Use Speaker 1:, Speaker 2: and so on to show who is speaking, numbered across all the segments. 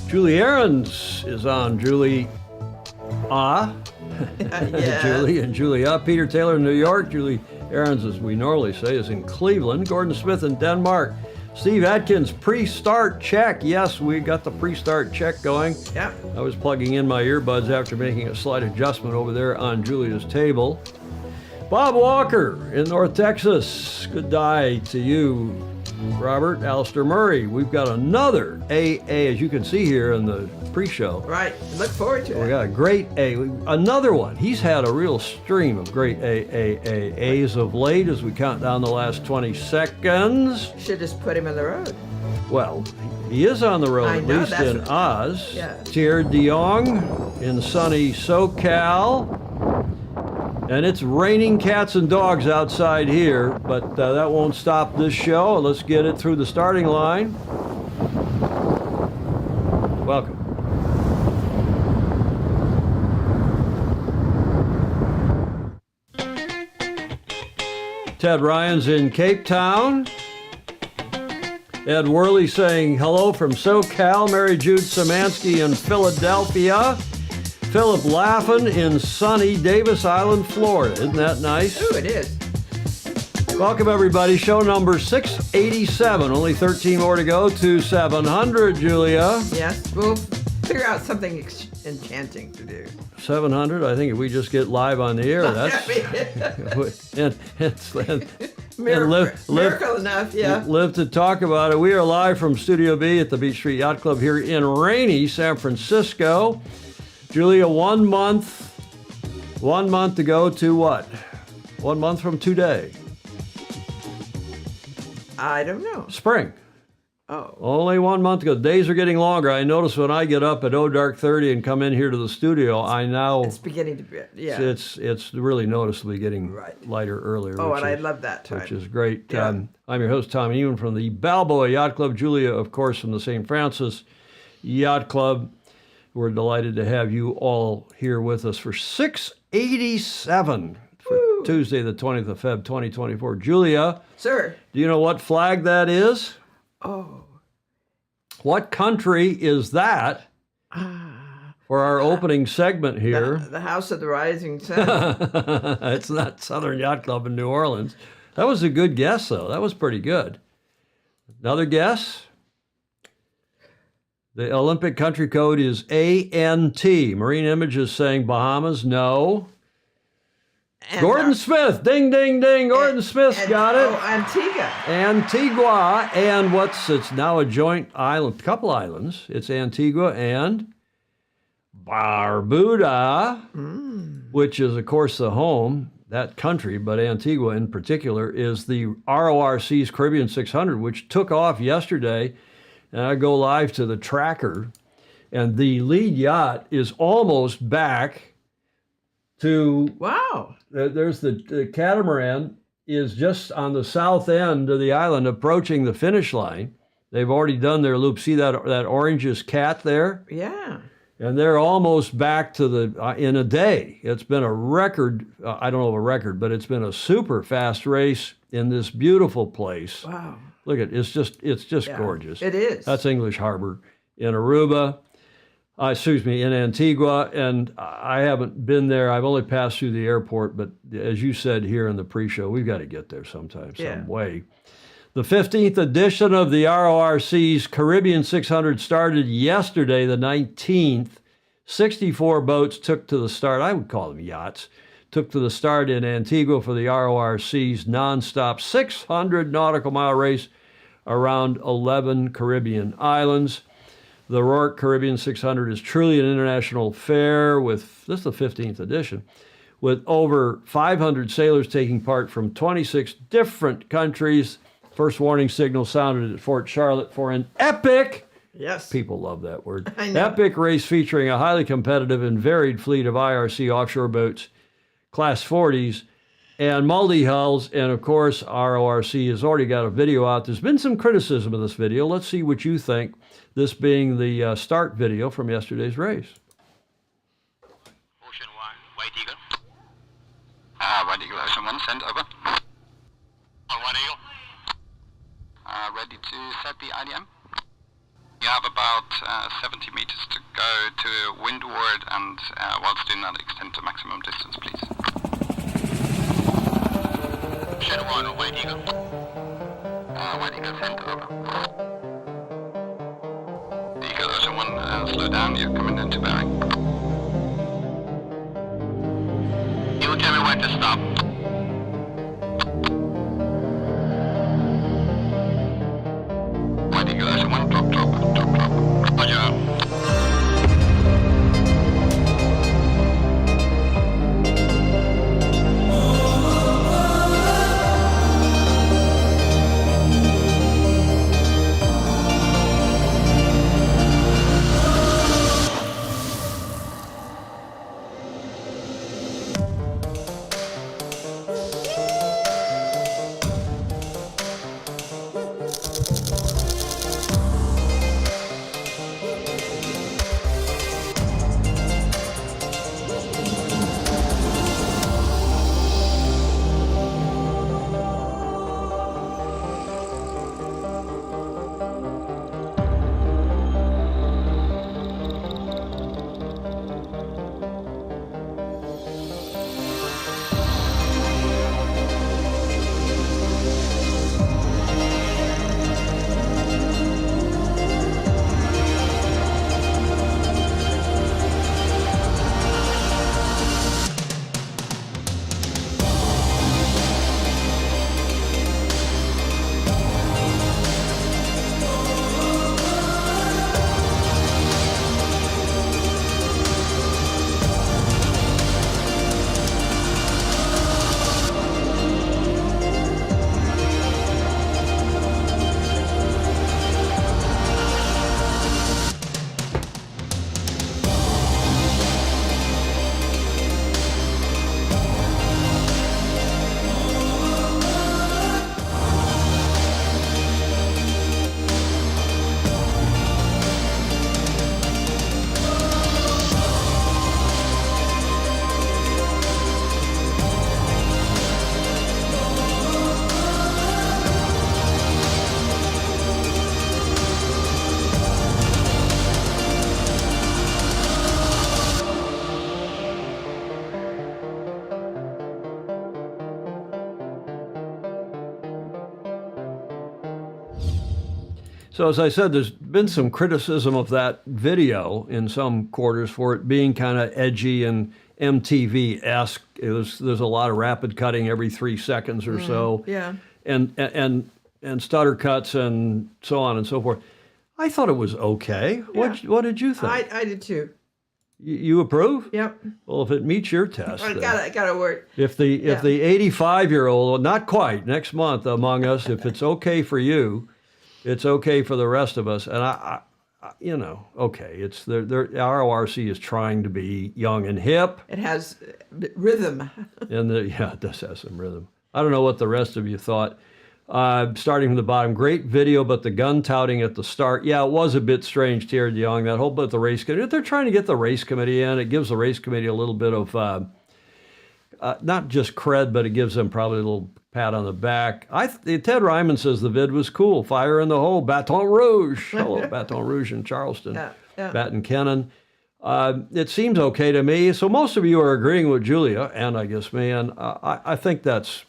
Speaker 1: Julie Ahrens is on. Julie
Speaker 2: Yeah.
Speaker 1: Julie and Julia. Peter Taylor in New York. Julie Ahrens, as we normally say, is in Cleveland. Gordon Smith in Denmark. Steve Atkins, pre-start check. Yes, we got the pre-start check going.
Speaker 2: Yeah.
Speaker 1: I was plugging in my earbuds after making a slight adjustment over there on Julia's table. Bob Walker in North Texas. Good day to you, Robert. Alistair Murray. We've got another AA, as you can see here in the pre-show.
Speaker 2: Right. Look forward to it.
Speaker 1: We got a great A. Another one. He's had a real stream of great AAAs of late as we count down the last 20 seconds.
Speaker 2: Should just put him on the road.
Speaker 1: Well, he is on the road,
Speaker 2: I
Speaker 1: at
Speaker 2: know,
Speaker 1: least
Speaker 2: that's
Speaker 1: in
Speaker 2: what-
Speaker 1: Oz.
Speaker 2: Yeah.
Speaker 1: Thierry de Jong in sunny SoCal. And it's raining cats and dogs outside here, but that won't stop this show. Let's get it through the starting line. Welcome. Ted Ryan's in Cape Town. Ed Worley saying hello from SoCal. Mary Jude Szymanski in Philadelphia. Philip Laffin in sunny Davis Island, Florida. Isn't that nice?
Speaker 2: Ooh, it is.
Speaker 1: Welcome, everybody. Show number 687. Only 13 more to go to 700, Julia.
Speaker 2: Yes. We'll figure out something enchanting to do.
Speaker 1: 700. I think if we just get live on the air, that's...
Speaker 2: Miracle enough, yeah.
Speaker 1: Live to talk about it. We are live from Studio B at the Beach Street Yacht Club here in rainy San Francisco. Julia, 1 month to go to what? 1 month from today.
Speaker 2: I don't know.
Speaker 1: Spring.
Speaker 2: Oh.
Speaker 1: Only 1 month ago. Days are getting longer. I notice when I get up at dark 30 and come in here to the studio, I now...
Speaker 2: It's beginning to be, yeah.
Speaker 1: It's really noticeably getting
Speaker 2: Right.
Speaker 1: lighter earlier.
Speaker 2: Oh,
Speaker 1: which
Speaker 2: and I
Speaker 1: is-
Speaker 2: love that time.
Speaker 1: Which is great.
Speaker 2: Yeah.
Speaker 1: I'm your host, Tom Ewan from the Balboa Yacht Club. Julia, of course, from the St. Francis Yacht Club. We're delighted to have you all here with us for 687 for
Speaker 2: Woo.
Speaker 1: Tuesday, the 20th of Feb, 2024. Julia,
Speaker 2: Sir.
Speaker 1: do you know what flag that is?
Speaker 2: Oh.
Speaker 1: What country is that for our opening segment here?
Speaker 2: The House of the Rising Sun.
Speaker 1: It's not Southern Yacht Club in New Orleans. That was a good guess, though. That was pretty good. Another guess? The Olympic country code is ANT. Marine Images saying Bahamas. No.
Speaker 2: And,
Speaker 1: Gordon Smith. Ding, ding, ding. Gordon Smith's got it.
Speaker 2: Oh, Antigua.
Speaker 1: Antigua. And it's now a joint island, couple islands. It's Antigua and Barbuda, which is, of course, the home, that country, but Antigua in particular, is the RORC's Caribbean 600, which took off yesterday. And I go live to the tracker, and the lead yacht is almost back to...
Speaker 2: Wow.
Speaker 1: There's the catamaran is just on the south end of the island approaching the finish line. They've already done their loop. See that orangish cat there?
Speaker 2: Yeah.
Speaker 1: And they're almost back to in a day. It's been a record, I don't know if a record, but it's been a super fast race in this beautiful place.
Speaker 2: Wow.
Speaker 1: Look at it's just
Speaker 2: Yeah,
Speaker 1: gorgeous.
Speaker 2: It is.
Speaker 1: That's English Harbor in Aruba. In Antigua, and I haven't been there. I've only passed through the airport, but as you said here in the pre-show, we've got to get there sometime, some way. The 15th edition of the RORC's Caribbean 600 started yesterday, the 19th. 64 boats took to the start. I would call them yachts. Took to the start in Antigua for the RORC's nonstop 600 nautical mile race around 11 Caribbean islands. The Rourke Caribbean 600 is truly an international affair this is the 15th edition, with over 500 sailors taking part from 26 different countries. First warning signal sounded at Fort Charlotte for an epic,
Speaker 2: yes.
Speaker 1: people love that word,
Speaker 2: I know.
Speaker 1: epic race featuring a highly competitive and varied fleet of IRC offshore boats, Class 40s, and multi-hulls, and of course, RORC has already got a video out. There's been some criticism of this video. Let's see what you think, this being the start video from yesterday's race.
Speaker 3: Ocean 1, White Eagle. White Eagle, Ocean 1, send over. White Eagle. Ready to set the IDM. You have about 70 meters to go to windward, and whilst doing that, extend to maximum distance, please. Shadow 1, White Eagle. White Eagle, send over. Eagle Ocean 1, slow down, you're coming into bearing. You will tell me when to stop. White Eagle Ocean 1, drop. Roger.
Speaker 1: So as I said, there's been some criticism of that video in some quarters for it being kind of edgy and MTV-esque. There's a lot of rapid cutting every 3 seconds or so.
Speaker 2: Yeah.
Speaker 1: And stutter cuts and so on and so forth. I thought it was okay.
Speaker 2: Yeah.
Speaker 1: What did you think?
Speaker 2: I did too.
Speaker 1: You approve?
Speaker 2: Yep.
Speaker 1: Well, if it meets your test,
Speaker 2: I
Speaker 1: then.
Speaker 2: gotta work.
Speaker 1: If the 85-year-old, not quite, next month among us, if it's okay for you, it's okay for the rest of us. And I okay, it's the RORC is trying to be young and hip.
Speaker 2: It has rhythm.
Speaker 1: And it does have some rhythm. I don't know what the rest of you thought. Starting from the bottom, great video, but the gun touting at the start, it was a bit strange, Terry DeYoung, that whole bit of the race committee. They're trying to get the race committee in. It gives the race committee a little bit of, not just cred, but it gives them probably a little pat on the back. Ted Ryman says the vid was cool. Fire in the hole, Baton Rouge. Hello, Baton Rouge in Charleston.
Speaker 2: Yeah.
Speaker 1: Baton Kennon. It seems okay to me. So most of you are agreeing with Julia, and I guess me, and I think that's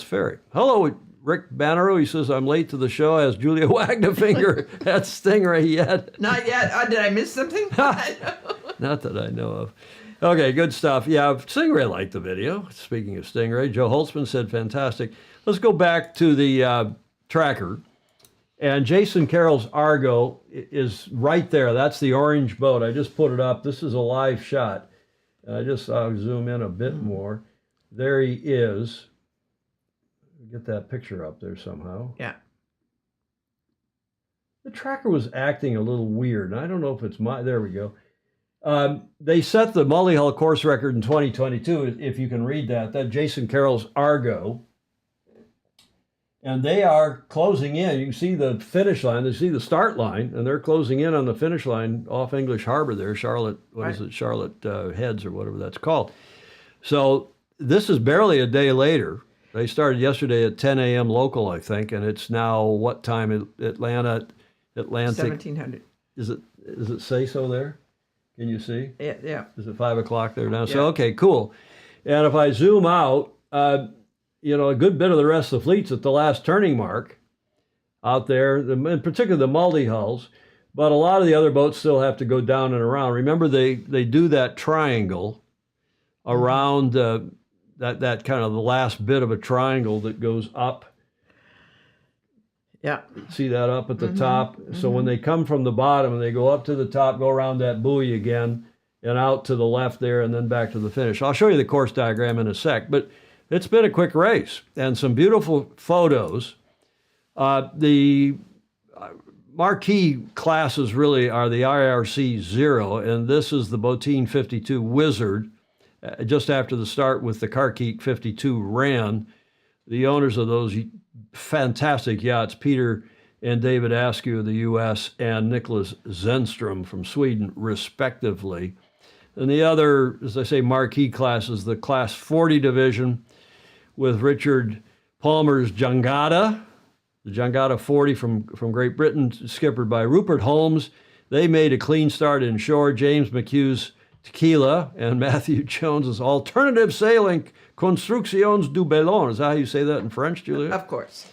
Speaker 1: fair. Hello, Rick Bannerow. He says, I'm late to the show. Has Julia wagged a finger at Stingray yet?
Speaker 2: Not yet. Did I miss something?
Speaker 1: Not that I know of. Okay, good stuff. Yeah, Stingray liked the video. Speaking of Stingray, Joe Holtzman said fantastic. Let's go back to the tracker. And Jason Carroll's Argo is right there. That's the orange boat. I just put it up. This is a live shot. I'll zoom in a bit more. There he is. Get that picture up there somehow.
Speaker 2: Yeah.
Speaker 1: The tracker was acting a little weird. I don't know if it's there we go. They set the multi-hull course record in 2022, if you can read that Jason Carroll's Argo. And they are closing in. You can see the finish line. They see the start line, and they're closing in on the finish line off English Harbor there, Charlotte, Charlotte Heads or whatever that's called. So this is barely a day later. They started yesterday at 10 a.m. local, I think, and it's now what time in Atlanta? Atlantic.
Speaker 2: 1700.
Speaker 1: Does it say so there? Can you see?
Speaker 2: Yeah, yeah.
Speaker 1: Is it 5 o'clock there now? So,
Speaker 2: Yeah.
Speaker 1: okay, cool. And if I zoom out, you know, a good bit of the rest of the fleet's at the last turning mark out there, in particular the multi-hulls, but a lot of the other boats still have to go down and around. Remember, they do that triangle around that kind of the last bit of a triangle that goes up.
Speaker 2: Yeah.
Speaker 1: See that up at the top? So when they come from the bottom and they go up to the top, go around that buoy again and out to the left there and then back to the finish. I'll show you the course diagram in a sec, but it's been a quick race and some beautiful photos. The marquee classes really are the IRC 0, and this is the Botine 52 Wizard, just after the start with the Karkeek 52 Ran. The owners of those fantastic yachts, Peter and David Askew of the U.S. and Nicholas Zenström from Sweden, respectively. And the other, as I say, marquee classes, the Class 40 division with Richard Palmer's Jangada, the Jangada 40 from Great Britain, skippered by Rupert Holmes. They made a clean start inshore. James McHugh's Tequila and Matthew Jones's Alternative Sailing Constructions du Bellon. Is that how you say that in French, Julia?
Speaker 2: Of course.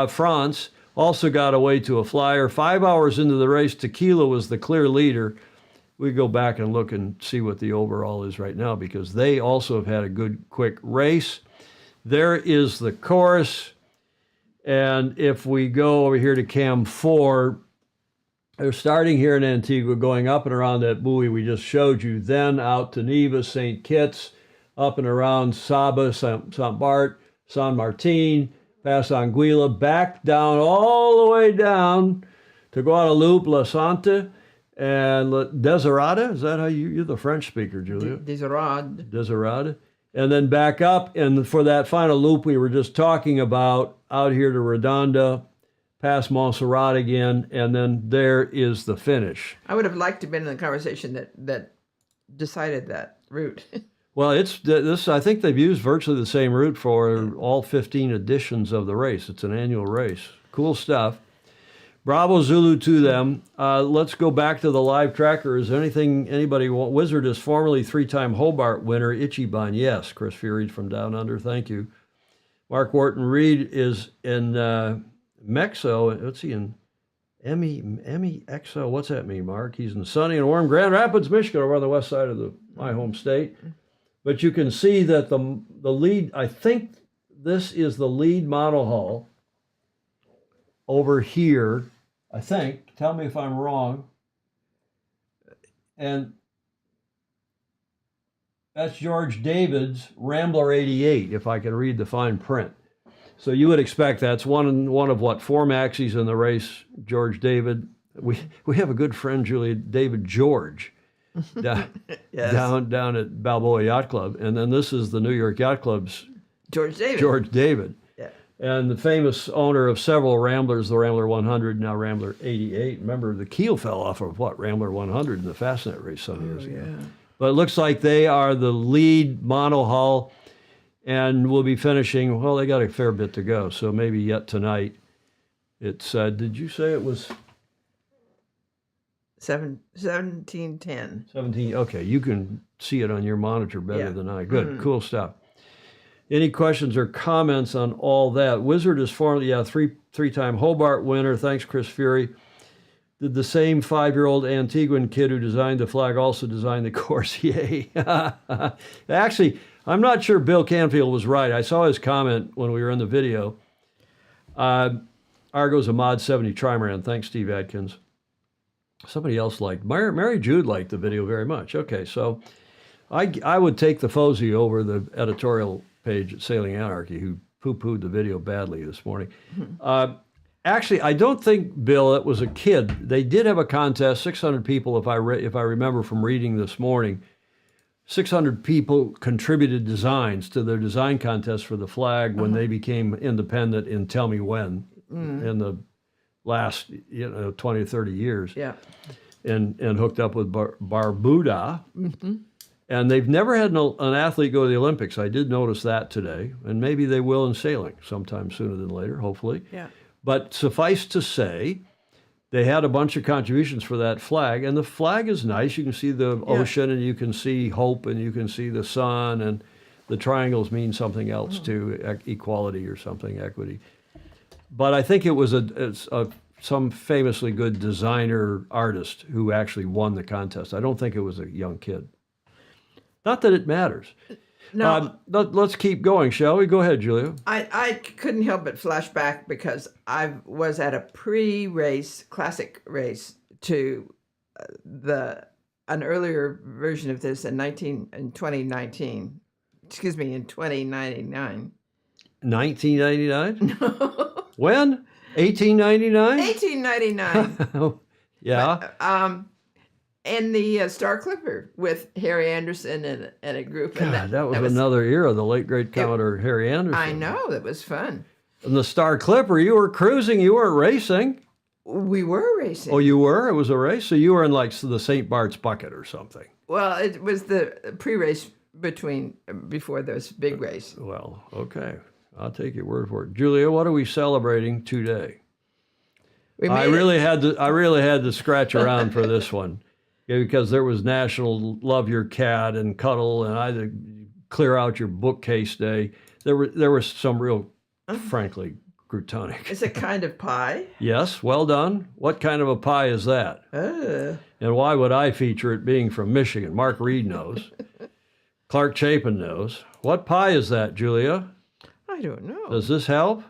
Speaker 1: France also got away to a flyer. 5 hours into the race, Tequila was the clear leader. We go back and look and see what the overall is right now because they also have had a good, quick race. There is the course. And if we go over here to Cam 4, they're starting here in Antigua, going up and around that buoy we just showed you, then out to Nevis, St. Kitts, up and around Saba, St. Bart, San Martin, past Anguilla, back down, all the way down to Guadalupe, La Santa, and Desirada. Is that how you're the French speaker, Julia? Desirada. And then back up, and for that final loop we were just talking about, out here to Redonda, past Montserrat again, and then there is the finish.
Speaker 2: I would have liked to have been in the conversation that decided that route.
Speaker 1: Well, it's this. I think they've used virtually the same route for all 15 editions of the race. It's an annual race. Cool stuff. Bravo Zulu to them. Let's go back to the live tracker. Is there anything anybody want? Wizard is formerly 3-time Hobart winner. Ichiban, yes. Chris Fury from Down Under, thank you. Mark Wharton Reed is in Mexo. What's he in? MEXO. What's that mean, Mark? He's in sunny and warm Grand Rapids, Michigan, over on the west side of my home state. But you can see that the lead, I think this is the lead monohull over here. I think. Tell me if I'm wrong. And that's George David's Rambler 88, if I can read the fine print. So you would expect that's one of what, 4 maxis in the race, George David. We have a good friend, Julia, David George, down,
Speaker 2: Yes.
Speaker 1: down at Balboa Yacht Club. And then this is the New York Yacht Club's
Speaker 2: George
Speaker 1: David.
Speaker 2: Yeah.
Speaker 1: And the famous owner of several Ramblers, the Rambler 100, now Rambler 88. Remember, the keel fell off of what, Rambler 100 in the Fastnet race some years ago.
Speaker 2: Yeah.
Speaker 1: But it looks like they are the lead monohull and will be finishing, well, they got a fair bit to go, so maybe yet tonight. It's, did you say it was?
Speaker 2: 1710.
Speaker 1: 17, okay, you can see it on your monitor better than I. Good, cool stuff. Any questions or comments on all that? Wizard is formerly, three-time Hobart winner. Thanks, Chris Fury. Did the same 5-year-old Antiguan kid who designed the flag also design the course? Yay. Actually, I'm not sure Bill Canfield was right. I saw his comment when we were in the video. Argo's a Mod 70 Trimaran. Thanks, Steve Adkins. Somebody else liked. Mary Jude liked the video very much. Okay, so I would take the Fozy over the editorial page at Sailing Anarchy, who poo-pooed the video badly this morning. Actually, I don't think, Bill, it was a kid. They did have a contest, 600 people, if I remember from reading this morning. 600 people contributed designs to their design contest for the flag when they became independent in tell me when, in the last 20 or 30 years.
Speaker 2: Yeah.
Speaker 1: And hooked up with Barbuda. And they've never had an athlete go to the Olympics. I did notice that today. And maybe they will in sailing sometime sooner than later, hopefully.
Speaker 2: Yeah.
Speaker 1: But suffice to say, they had a bunch of contributions for that flag, and the flag is nice. You can see the ocean, and you can see hope, and you can see the sun, and the triangles mean something else too, equality or something, equity. But I think it was some famously good designer artist who actually won the contest. I don't think it was a young kid. Not that it matters.
Speaker 2: No,
Speaker 1: Let's keep going, shall we? Go ahead, Julia.
Speaker 2: I couldn't help but flash back because I was at a pre-race, classic race to an earlier version of this in 2019. Excuse me, in 2099.
Speaker 1: 1999? When? 1899?
Speaker 2: 1899.
Speaker 1: Yeah.
Speaker 2: And the Star Clipper with Harry Anderson and a group.
Speaker 1: God, that was another era, the late great Commodore Harry Anderson.
Speaker 2: I know, it was fun.
Speaker 1: And the Star Clipper, you were cruising, you weren't racing.
Speaker 2: We were racing.
Speaker 1: Oh, you were? It was a race? So you were in like the St. Bart's bucket or something.
Speaker 2: Well, it was the pre-race before this big race.
Speaker 1: Well, okay. I'll take your word for it. Julia, what are we celebrating today? I really had to scratch around for this one. Yeah, because there was National Love Your Cat and Cuddle and I had to clear out your bookcase day. There was some real, frankly, glutonic.
Speaker 2: It's a kind of pie.
Speaker 1: Yes, well done. What kind of a pie is that? And why would I feature it being from Michigan? Mark Reed knows. Clark Chapin knows. What pie is that, Julia?
Speaker 2: I don't know.
Speaker 1: Does this help?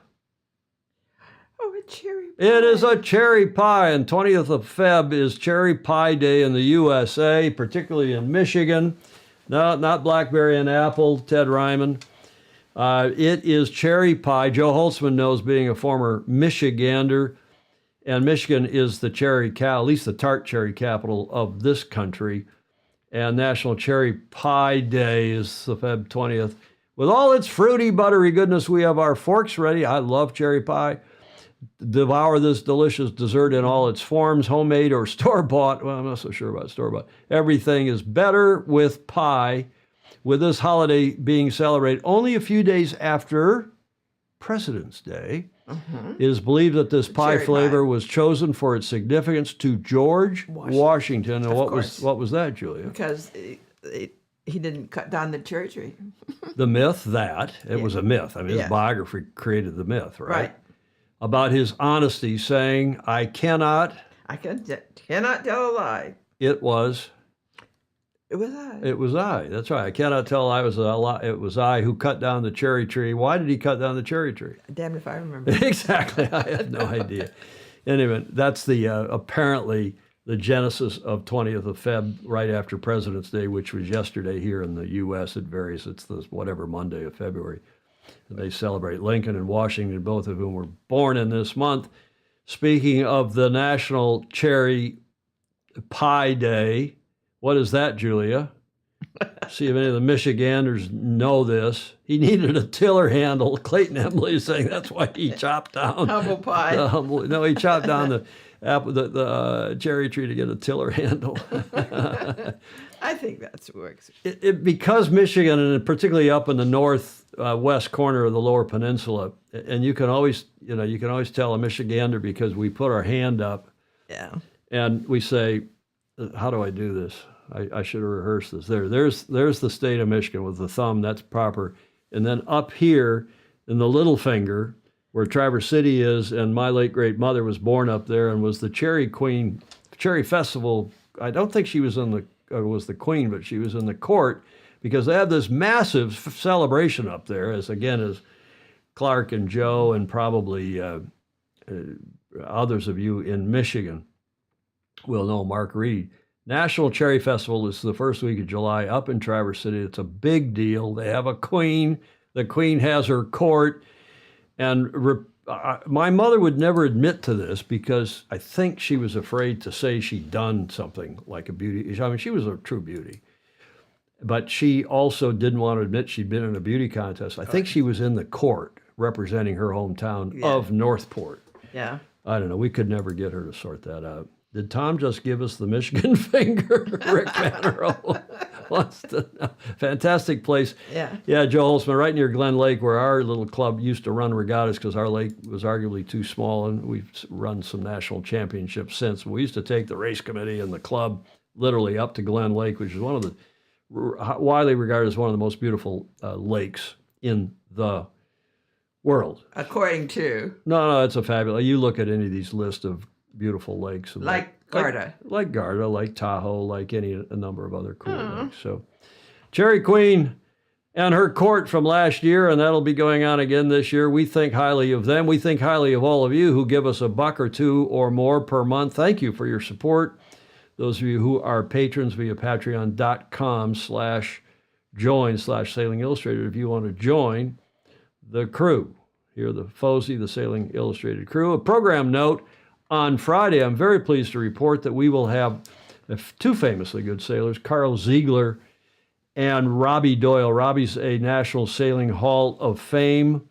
Speaker 2: Oh, a cherry pie.
Speaker 1: It is a cherry pie, and 20th of Feb is Cherry Pie Day in the USA, particularly in Michigan. No, not blackberry and apple, Ted Ryman. It is cherry pie. Joe Holtzman knows, being a former Michigander, and Michigan is the at least the tart cherry capital of this country. And National Cherry Pie Day is the Feb 20th. With all its fruity, buttery goodness, we have our forks ready. I love cherry pie. Devour this delicious dessert in all its forms, homemade or store-bought. Well, I'm not so sure about store-bought. Everything is better with pie. With this holiday being celebrated only a few days after President's Day, it is believed that this pie flavor was chosen for its significance to George Washington. And what was that, Julia?
Speaker 2: Because he didn't cut down the cherry tree.
Speaker 1: The myth that it was a myth. I mean, his biography created the myth, right? About his honesty, saying, I cannot
Speaker 2: tell a lie.
Speaker 1: It was
Speaker 2: I.
Speaker 1: It was I. That's right. I cannot tell I was a lie. It was I who cut down the cherry tree. Why did he cut down the cherry tree?
Speaker 2: Damn if I remember.
Speaker 1: Exactly. I have no idea. Anyway, that's the apparently the genesis of 20th of Feb, right after President's Day, which was yesterday here in the U.S. It varies. It's the whatever Monday of February. They celebrate Lincoln and Washington, both of whom were born in this month. Speaking of the National Cherry Pie Day, what is that, Julia? See if any of the Michiganders know this. He needed a tiller handle. Clayton Emily is saying that's why he chopped down
Speaker 2: humble pie.
Speaker 1: No, he chopped down the cherry tree to get a tiller handle.
Speaker 2: I think that works.
Speaker 1: Because Michigan, and particularly up in the northwest corner of the Lower Peninsula, and you can always tell a Michigander because we put our hand up, and we say, "How do I do this? I should have rehearsed this." There's the state of Michigan with the thumb. That's proper. And then up here in the little finger, where Traverse City is, and my late great mother was born up there and was the Cherry Queen, Cherry Festival. I don't think she was was the queen, but she was in the court because they have this massive celebration up there, as Clark and Joe and probably others of you in Michigan will know, Mark Reed. National Cherry Festival is the first week of July up in Traverse City. It's a big deal. They have a queen. The queen has her court. And my mother would never admit to this because I think she was afraid to say she'd done something like a beauty. I mean, she was a true beauty. But she also didn't want to admit she'd been in a beauty contest. I think she was in the court representing her hometown of Northport.
Speaker 2: Yeah.
Speaker 1: I don't know. We could never get her to sort that out. Did Tom just give us the Michigan finger, Rick Vannerow? wants to know. Fantastic place.
Speaker 2: Yeah.
Speaker 1: Yeah, Joe Holtzman, right near Glen Lake, where our little club used to run regattas because our lake was arguably too small, and we've run some national championships since. We used to take the race committee and the club literally up to Glen Lake, which is one of the widely regarded as one of the most beautiful lakes in the world.
Speaker 2: According to
Speaker 1: No, it's a fabulous. You look at any of these lists of beautiful lakes, and
Speaker 2: like Garda.
Speaker 1: like Garda, like Tahoe, like a number of other cool lakes. So, Cherry Queen and her court from last year, and that'll be going on again this year. We think highly of them. We think highly of all of you who give us $1 or $2 or more per month. Thank you for your support. Those of you who are patrons via patreon.com/join/Sailing Illustrated. If you want to join the crew here, the FOSI, the Sailing Illustrated crew. A program note: on Friday, I'm very pleased to report that we will have two famously good sailors, Carl Ziegler and Robbie Doyle. Robbie's a National Sailing Hall of Fame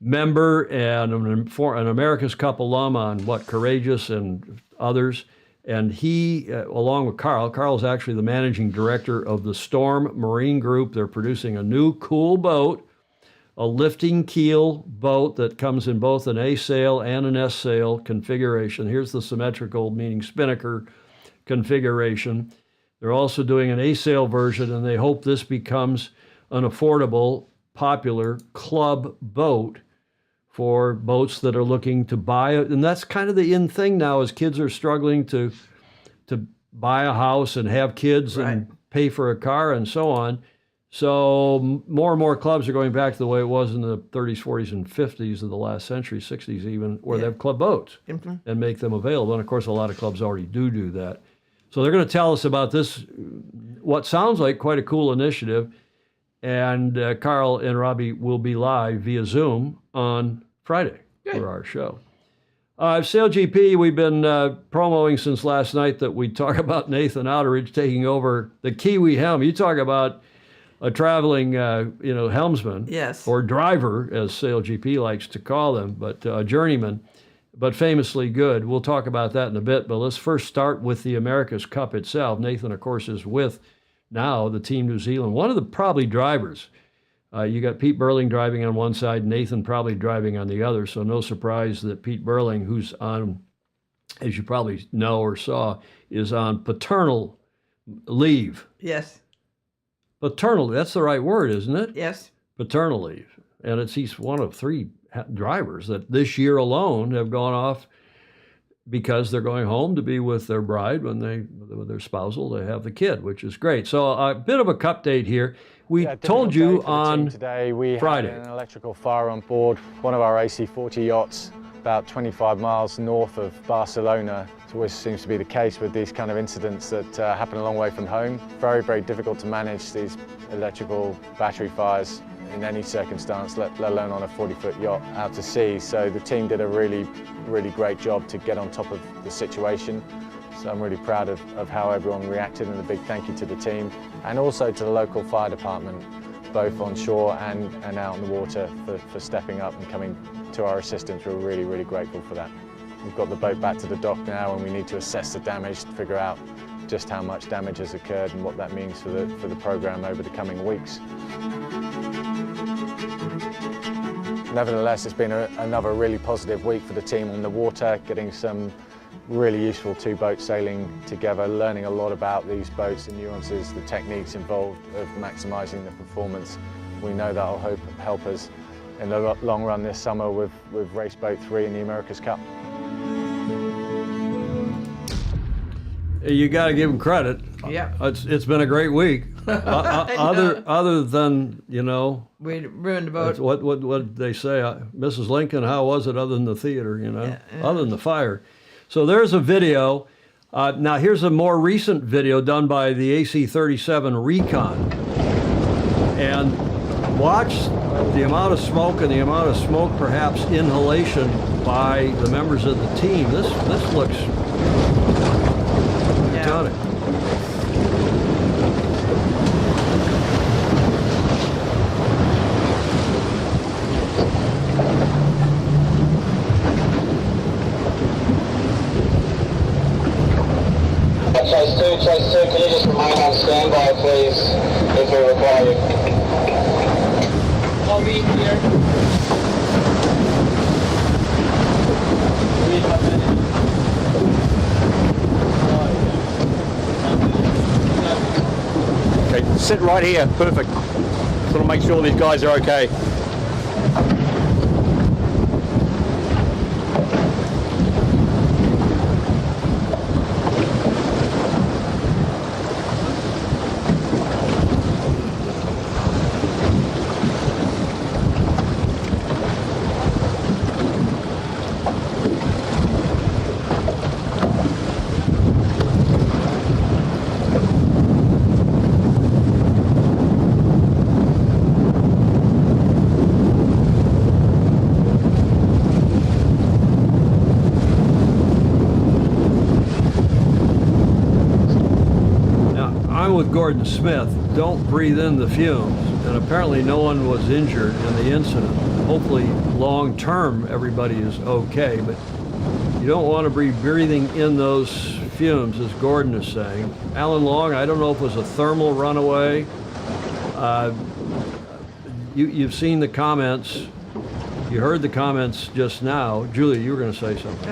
Speaker 1: member and an America's Cup alum on Courageous and others. And he, along with Carl's actually the managing director of the Storm Marine Group. They're producing a new cool boat, a lifting keel boat that comes in both an A sail and an S sail configuration. Here's the symmetrical, meaning spinnaker configuration. They're also doing an A sail version, and they hope this becomes an affordable, popular club boat for boats that are looking to buy it. And that's kind of the in thing now, as kids are struggling to buy a house and have kids and pay for a car and so on. So more and more clubs are going back to the way it was in the 30s, 40s, and 50s of the last century, 60s even, where they have club boats and make them available. And of course, a lot of clubs already do that. So they're going to tell us about this, what sounds like quite a cool initiative. And Carl and Robbie will be live via Zoom on Friday for our show. SailGP, we've been promoting since last night that we talk about Nathan Outteridge taking over the Kiwi helm. You talk about a traveling, helmsman, or driver, as SailGP likes to call them, but a journeyman, but famously good. We'll talk about that in a bit, but let's first start with the America's Cup itself. Nathan, of course, is with now the Team New Zealand. One of the probably drivers. You got Pete Burling driving on one side, Nathan probably driving on the other, so no surprise that Pete Burling, who's on, as you probably know or saw, is on paternal leave.
Speaker 2: Yes.
Speaker 1: Paternal, that's the right word, isn't it?
Speaker 2: Yes.
Speaker 1: Paternal leave. And he's one of 3 drivers that this year alone have gone off because they're going home to be with their bride with their spousal to have the kid, which is great. So a bit of a cup date here. We told you on
Speaker 4: today we
Speaker 1: Friday.
Speaker 4: had an electrical fire on board one of our AC40 yachts about 25 miles north of Barcelona. It always seems to be the case with these kind of incidents that happen a long way from home. Very, very difficult to manage these electrical battery fires in any circumstance, let alone on a 40-foot yacht out to sea. So the team did a really, really great job to get on top of the situation. So I'm really proud of how everyone reacted, and a big thank you to the team and also to the local fire department, both on shore and out in the water, for stepping up and coming to our assistance. We're really, really grateful for that. We've got the boat back to the dock now, and we need to assess the damage to figure out just how much damage has occurred and what that means for the program over the coming weeks. Nevertheless, it's been another really positive week for the team on the water, getting some really useful 2-boat sailing together, learning a lot about these boats, the nuances, the techniques involved of maximising the performance. We know that will help us in the long run this summer with Race Boat 3 in the America's Cup.
Speaker 1: You got to give them credit.
Speaker 2: Yeah.
Speaker 1: It's been a great week. Other than,
Speaker 2: we ruined the boat.
Speaker 1: What did they say? Mrs. Lincoln, how was it other than the theater, other than the fire? So there's a video. Now here's a more recent video done by the AC-37 Recon. And watch the amount of smoke and the amount of smoke, perhaps inhalation by the members of the team. This looks tonic.
Speaker 3: Chase 2, can you just remain on standby, please, if we require you? I'll be here.
Speaker 5: Okay, sit right here, perfect. Just want to make sure these guys are okay.
Speaker 1: With Gordon Smith, don't breathe in the fumes, and apparently no one was injured in the incident. Hopefully long term everybody is okay, but you don't want to be breathing in those fumes, as Gordon is saying. Alan Long, I don't know if it was a thermal runaway. You've seen the comments, you heard the comments just now. Julia, you were going to say something.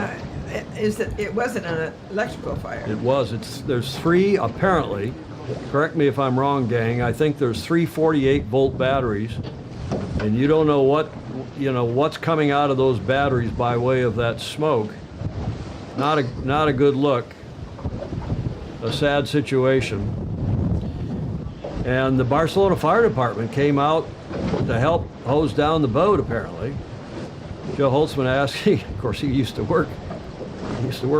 Speaker 2: Is that it wasn't an electrical fire?
Speaker 1: It was. There's three, apparently. Correct me if I'm wrong, gang. I think there's 3 48-volt batteries, and you don't know what's coming out of those batteries by way of that smoke. Not a good look. A sad situation. And the Barcelona Fire Department came out to help hose down the boat. Apparently, Joe Holtzman asked. Of course, he used to work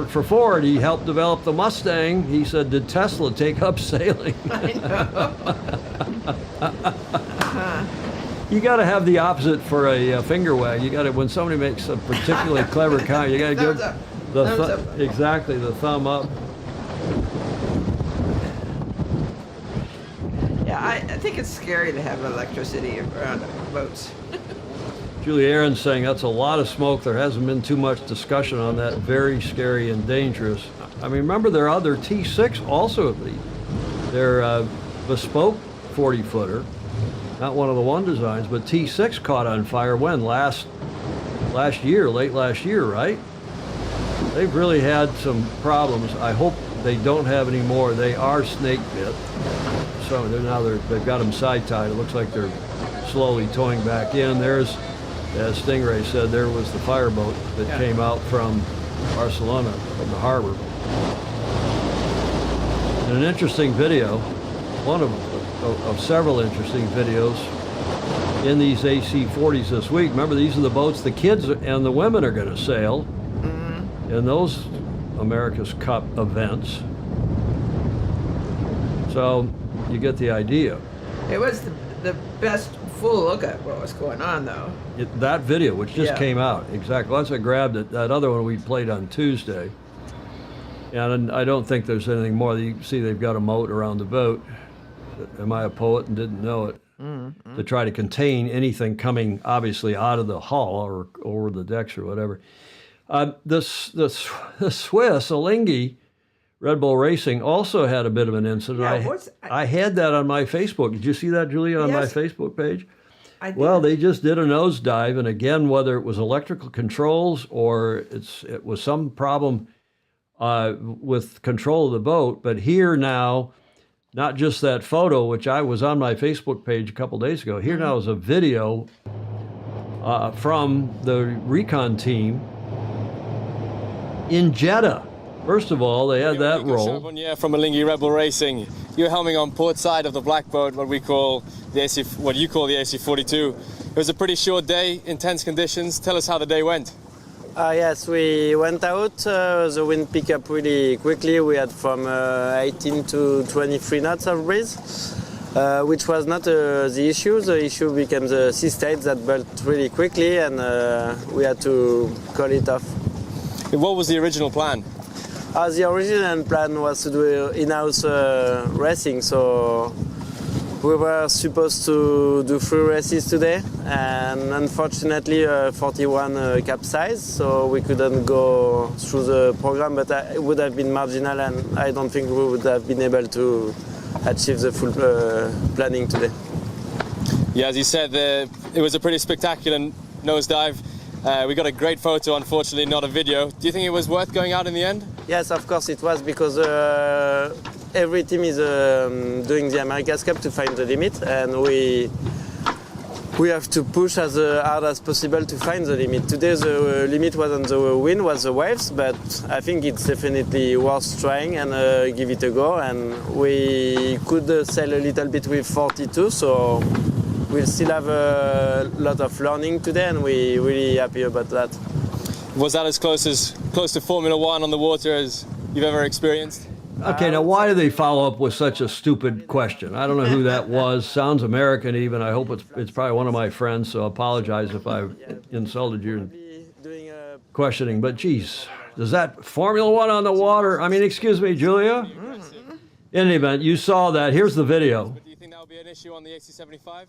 Speaker 1: for Ford. He helped develop the Mustang. He said, did Tesla take up sailing?
Speaker 2: I know.
Speaker 1: You got to have the opposite for a finger wag. You got to, when somebody makes a particularly clever comment, you got to give the exactly the thumb up.
Speaker 2: Yeah, I think it's scary to have electricity around boats.
Speaker 1: Julie Aaron's saying that's a lot of smoke. There hasn't been too much discussion on that. Very scary and dangerous. I mean, remember their other T6 also, their bespoke 40-footer, not one of the one designs, but T6 caught on fire when? Late last year, right? They've really had some problems. I hope they don't have any more. They are snake bit. So they've got them side tied. It looks like they're slowly towing back in. There's, as Stingray said, there was the fireboat that came out from Barcelona, from the harbor. And an interesting video, one of several interesting videos in these AC40s this week. Remember, these are the boats the kids and the women are going to sail in those America's Cup events. So you get the idea.
Speaker 2: It was the best full look at what was going on, though.
Speaker 1: That video, which just came out, exactly. Once I grabbed it, that other one we played on Tuesday. And I don't think there's anything more. You see they've got a moat around the boat. Am I a poet and didn't know it? To try to contain anything coming, obviously, out of the hull or over the decks or whatever. The Swiss, Alinghi, Red Bull Racing, also had a bit of an incident.
Speaker 2: Yeah,
Speaker 1: I had that on my Facebook. Did you see that, Julia, on my Facebook page?
Speaker 2: I did.
Speaker 1: Well, they just did a nosedive, and again, whether it was electrical controls or it was some problem with control of the boat, but here now, not just that photo, which I was on my Facebook page a couple days ago, here now is a video from the recon team in Jeddah. First of all, they had that roll.
Speaker 6: From Alinghi Red Bull Racing. You're helming on port side of the black boat, what you call the AC42. It was a pretty short day, intense conditions. Tell us how the day went.
Speaker 7: Yes, we went out. The wind picked up really quickly. We had from 18 to 23 knots of breeze, which was not the issue. The issue became the sea state that built really quickly, and we had to call it off.
Speaker 6: What was the original plan?
Speaker 7: The original plan was to do in-house racing, so We were supposed to do 3 races today, and unfortunately 41 capsized, so we couldn't go through the program, but it would have been marginal, and I don't think we would have been able to achieve the full planning today.
Speaker 6: Yeah, as you said, it was a pretty spectacular nosedive. We got a great photo, unfortunately not a video. Do you think it was worth going out in the end?
Speaker 7: Yes, of course it was, because every team is doing the America's Cup to find the limit, and we have to push as hard as possible to find the limit. Today the limit wasn't the wind, was the waves, but I think it's definitely worth trying and give it a go. And we could sail a little bit with 42, so we'll still have a lot of learning today, and we're really happy about that.
Speaker 6: Was that as close to Formula One on the water as you've ever experienced?
Speaker 1: Okay, now why do they follow up with such a stupid question? I don't know who that was. Sounds American even. I hope it's probably one of my friends, so I apologize if I've insulted your questioning. But geez, does that Formula One on the water? I mean, excuse me, Julia? In any event, you saw that. Here's the video.
Speaker 6: Do you think that will be an issue on the AC-75?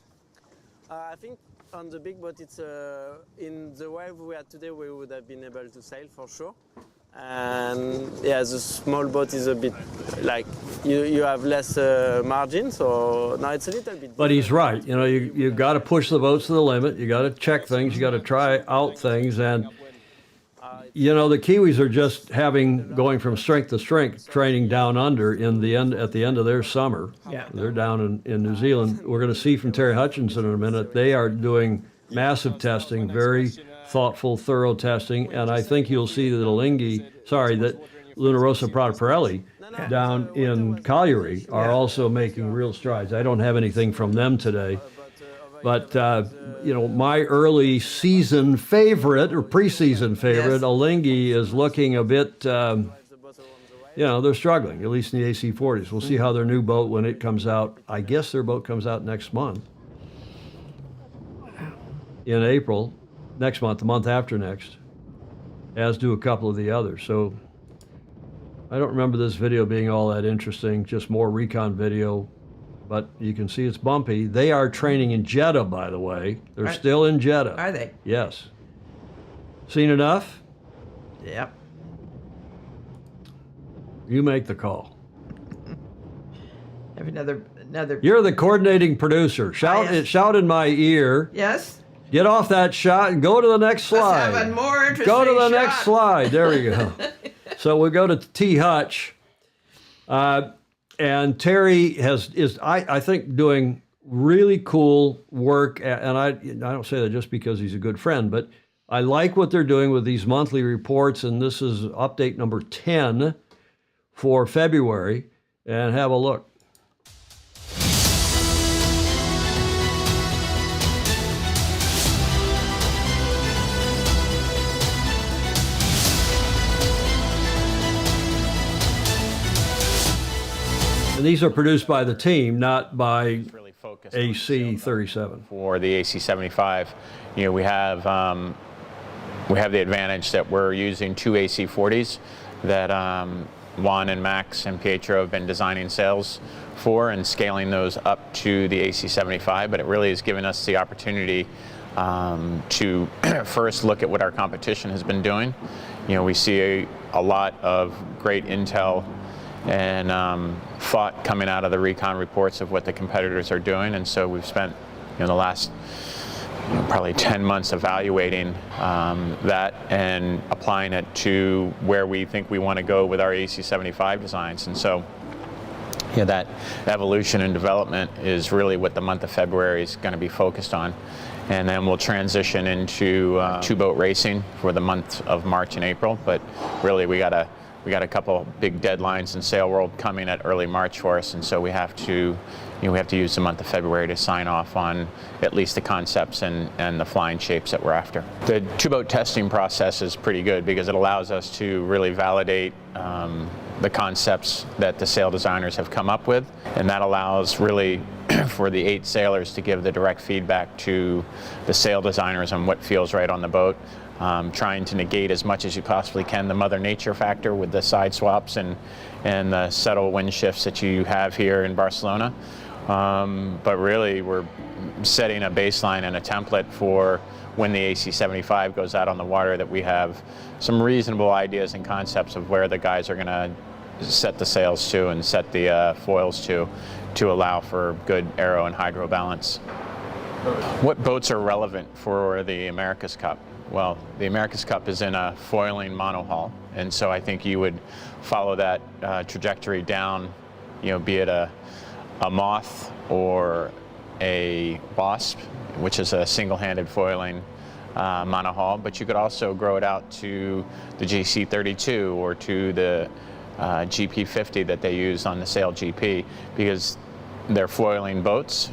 Speaker 7: I think on the big boat, it's in the wave we had today, we would have been able to sail for sure. And yeah, the small boat is a bit like you have less margin, so now it's a little bit.
Speaker 1: But he's right. You know, you got to push the boats to the limit. You got to check things. You got to try out things, and you know the Kiwis are just going from strength to strength, training down under at the end of their summer.
Speaker 2: Yeah.
Speaker 1: They're down in New Zealand. We're going to see from Terry Hutchinson in a minute. They are doing massive testing, very thoughtful, thorough testing, and I think you'll see that that Luna Rossa Prada Pirelli down in Cagliari are also making real strides. I don't have anything from them today, but you know, my early season favorite or preseason favorite, Alinghi, is looking a bit. You know, they're struggling, at least in the AC40s. We'll see how their new boat, when it comes out. I guess their boat comes out next month, in April. Next month, the month after next, as do a couple of the others. So I don't remember this video being all that interesting, just more recon video, but you can see it's bumpy. They are training in Jeddah, by the way. They're still in Jeddah.
Speaker 2: Are they?
Speaker 1: Yes. Seen enough?
Speaker 2: Yep.
Speaker 1: You make the call.
Speaker 2: Have another.
Speaker 1: You're the coordinating producer. Shout in my ear.
Speaker 2: Yes.
Speaker 1: Get off that shot and go to the next slide.
Speaker 2: Let's have a more interesting
Speaker 1: Go to the
Speaker 2: shot.
Speaker 1: next slide. There we go. So we go to T. Hutch. And Terry is I think, doing really cool work. And I don't say that just because he's a good friend, but I like what they're doing with these monthly reports. And this is update number 10 for February. And have a look. And these are produced by the team, not by AC-37.
Speaker 8: For the AC-75, you know, we have the advantage that we're using 2 AC-40s that Juan and Max and Pietro have been designing sails for and scaling those up to the AC-75. But it really has given us the opportunity to first look at what our competition has been doing. You know, we see a lot of great intel and thought coming out of the recon reports of what the competitors are doing, and so we've spent the last probably 10 months evaluating that and applying it to where we think we want to go with our AC-75 designs. And so that evolution and development is really what the month of February is going to be focused on. And then we'll transition into two-boat racing for the month of March and April, but really we got a couple big deadlines in Sail World coming at early March for us, and so we have to use the month of February to sign off on at least the concepts and the flying shapes that we're after. The two-boat testing process is pretty good because it allows us to really validate the concepts that the sail designers have come up with, and that allows really for the 8 sailors to give the direct feedback to the sail designers on what feels right on the boat. Trying to negate as much as you possibly can the Mother Nature factor with the side swaps and the subtle wind shifts that you have here in Barcelona, But really, we're setting a baseline and a template for when the AC-75 goes out on the water, that we have some reasonable ideas and concepts of where the guys are going to set the sails to and set the foils to allow for good aero and hydro balance. What boats are relevant for the America's Cup? Well, the America's Cup is in a foiling monohull, and so I think you would follow that trajectory down, be it a Moth or a Wasp, which is a single-handed foiling monohull, but you could also grow it out to the GC32 or to the GP50 that they use on the SailGP, because they're foiling boats.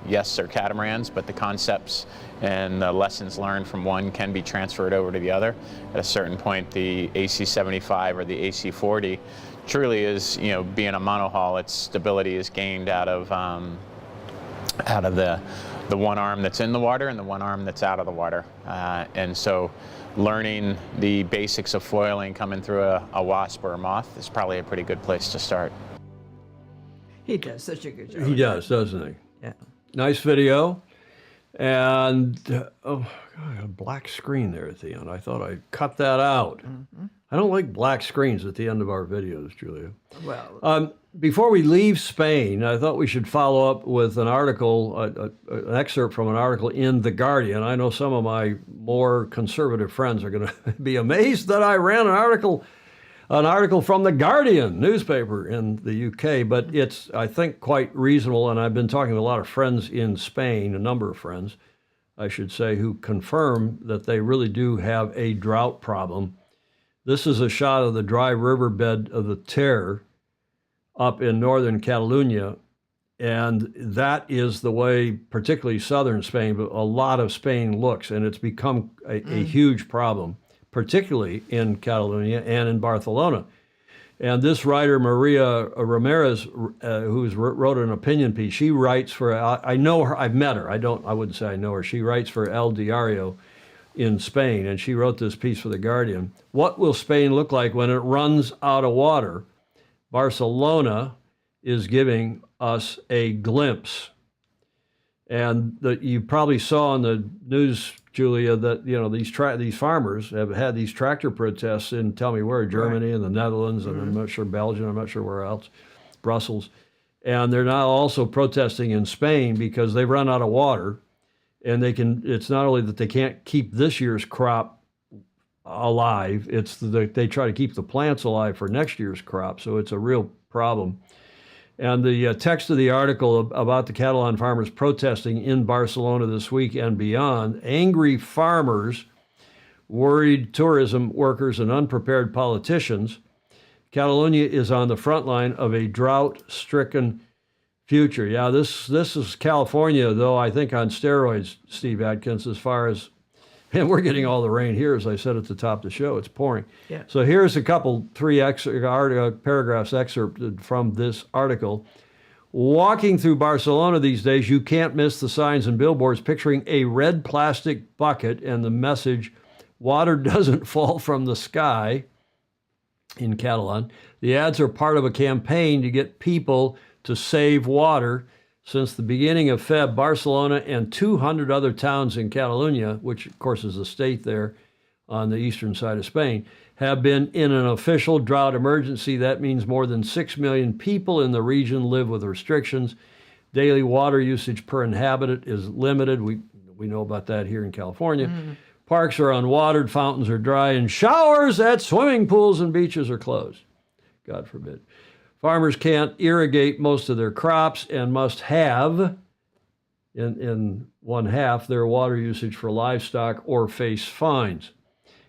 Speaker 8: Yes, they're catamarans, but the concepts and the lessons learned from one can be transferred over to the other. At a certain point, the AC-75 or the AC-40 truly is, being a monohull, its stability is gained out of the one arm that's in the water and the one arm that's out of the water. And so learning the basics of foiling coming through a Wasp or a Moth is probably a pretty good place to start.
Speaker 2: He does such a good job.
Speaker 1: He does, doesn't he?
Speaker 2: Yeah.
Speaker 1: Nice video. And, oh, God, a black screen there at the end. I thought I'd cut that out.
Speaker 2: Mm-hmm.
Speaker 1: I don't like black screens at the end of our videos, Julia.
Speaker 2: Well,
Speaker 1: Before we leave Spain, I thought we should follow up with an article, an excerpt from an article in The Guardian. I know some of my more conservative friends are going to be amazed that I ran an article from The Guardian newspaper in the UK, but it's, I think, quite reasonable, and I've been talking to a lot of friends in Spain, a number of friends, I should say, who confirm that they really do have a drought problem. This is a shot of the dry riverbed of the Ter up in northern Catalonia, and that is the way, particularly southern Spain, but a lot of Spain looks, and it's become a huge problem, particularly in Catalonia and in Barcelona. And this writer, Maria Ramirez, who's wrote an opinion piece, she writes for, I know her, I've met her, I wouldn't say I know her, she writes for El Diario in Spain, and she wrote this piece for The Guardian. What will Spain look like when it runs out of water? Barcelona is giving us a glimpse. And you probably saw in the news, Julia, that these farmers have had these tractor protests in, tell me where, Germany and the Netherlands, and I'm not sure Belgium, I'm not sure where else, Brussels. And they're now also protesting in Spain because they've run out of water. And it's not only that they can't keep this year's crop alive, it's that they try to keep the plants alive for next year's crop. So it's a real problem. And the text of the article about the Catalan farmers protesting in Barcelona this week and beyond, angry farmers, worried tourism workers, and unprepared politicians. Catalonia is on the front line of a drought-stricken future. Yeah, this is California, though, I think on steroids, Steve Adkins, as far as, and we're getting all the rain here, as I said at the top of the show. It's pouring. Yeah. So here's a couple, paragraphs excerpted from this article. Walking through Barcelona these days, you can't miss the signs and billboards picturing a red plastic bucket and the message, "Water doesn't fall from the sky," in Catalan. The ads are part of a campaign to get people to save water. Since the beginning of Feb, Barcelona and 200 other towns in Catalonia, which of course is a state there on the eastern side of Spain, have been in an official drought emergency. That means more than 6 million people in the region live with restrictions. Daily water usage per inhabitant is limited. We know about that here in California. Parks are unwatered, fountains are dry, and showers at swimming pools and beaches are closed. God forbid. Farmers can't irrigate most of their crops and must have, in one half, their water usage for livestock or face fines.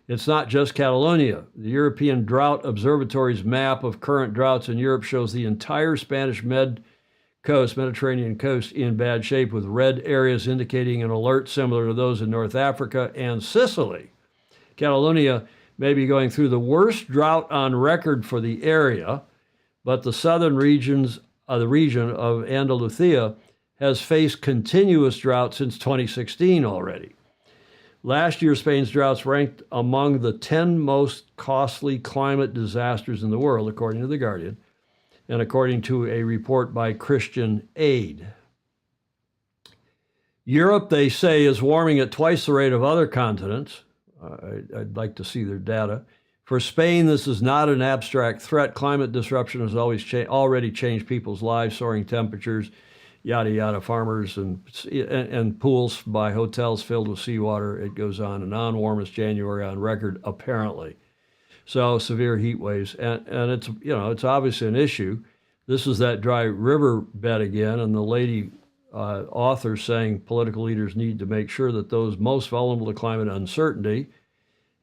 Speaker 1: It's not just Catalonia. The European Drought Observatory's map of current droughts in Europe shows the entire Spanish Mediterranean coast in bad shape, with red areas indicating an alert similar to those in North Africa and Sicily. Catalonia may be going through the worst drought on record for the area, but the southern region of Andalusia has faced continuous drought since 2016 already. Last year, Spain's droughts ranked among the 10 most costly climate disasters in the world, according to The Guardian. and according to a report by Christian Aid. Europe, they say, is warming at twice the rate of other continents. I'd like to see their data. For Spain, this is not an abstract threat. Climate disruption has already changed people's lives, soaring temperatures, yada, yada, farmers and pools by hotels filled with seawater. It goes on and on. Warmest January on record, apparently. So severe heat waves. And it's, it's obviously an issue. This is that dry river bed again, and the lady author saying political leaders need to make sure that those most vulnerable to climate uncertainty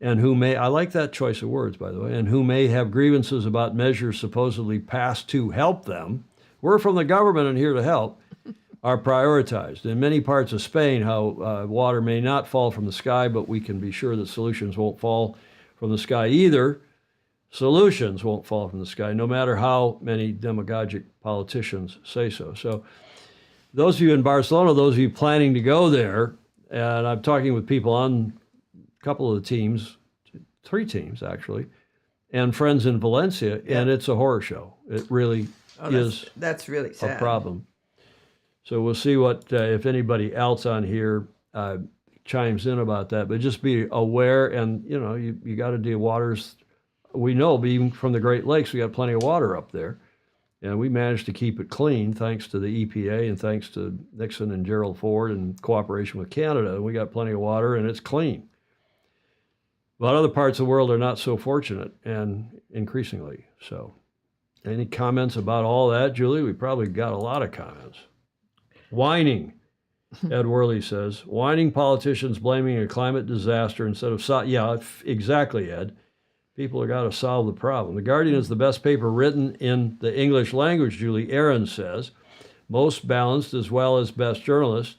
Speaker 1: and who may, I like that choice of words, by the way, and who may have grievances about measures supposedly passed to help them, we're from the government and here to help, are prioritized. In many parts of Spain, how water may not fall from the sky, but we can be sure that solutions won't fall from the sky either. Solutions won't fall from the sky, no matter how many demagogic politicians say so. So those of you in Barcelona, those of you planning to go there, and I'm talking with people on a couple of the teams, 3 teams actually, and friends in Valencia, and it's a horror show. It really is.
Speaker 2: That's really sad.
Speaker 1: A problem. So we'll see what if anybody else on here chimes in about that. But just be aware, and you got to deal waters. We know, but even from the Great Lakes, we got plenty of water up there. And we managed to keep it clean thanks to the EPA and thanks to Nixon and Gerald Ford and cooperation with Canada. We got plenty of water and it's clean. But other parts of the world are not so fortunate, and increasingly so. Any comments about all that, Julie? We probably got a lot of comments. Whining, Ed Worley says. Whining politicians blaming a climate disaster instead of... Yeah, exactly, Ed. People have got to solve the problem. The Guardian is the best paper written in the English language, Julie Aaron says. Most balanced as well as best journalist.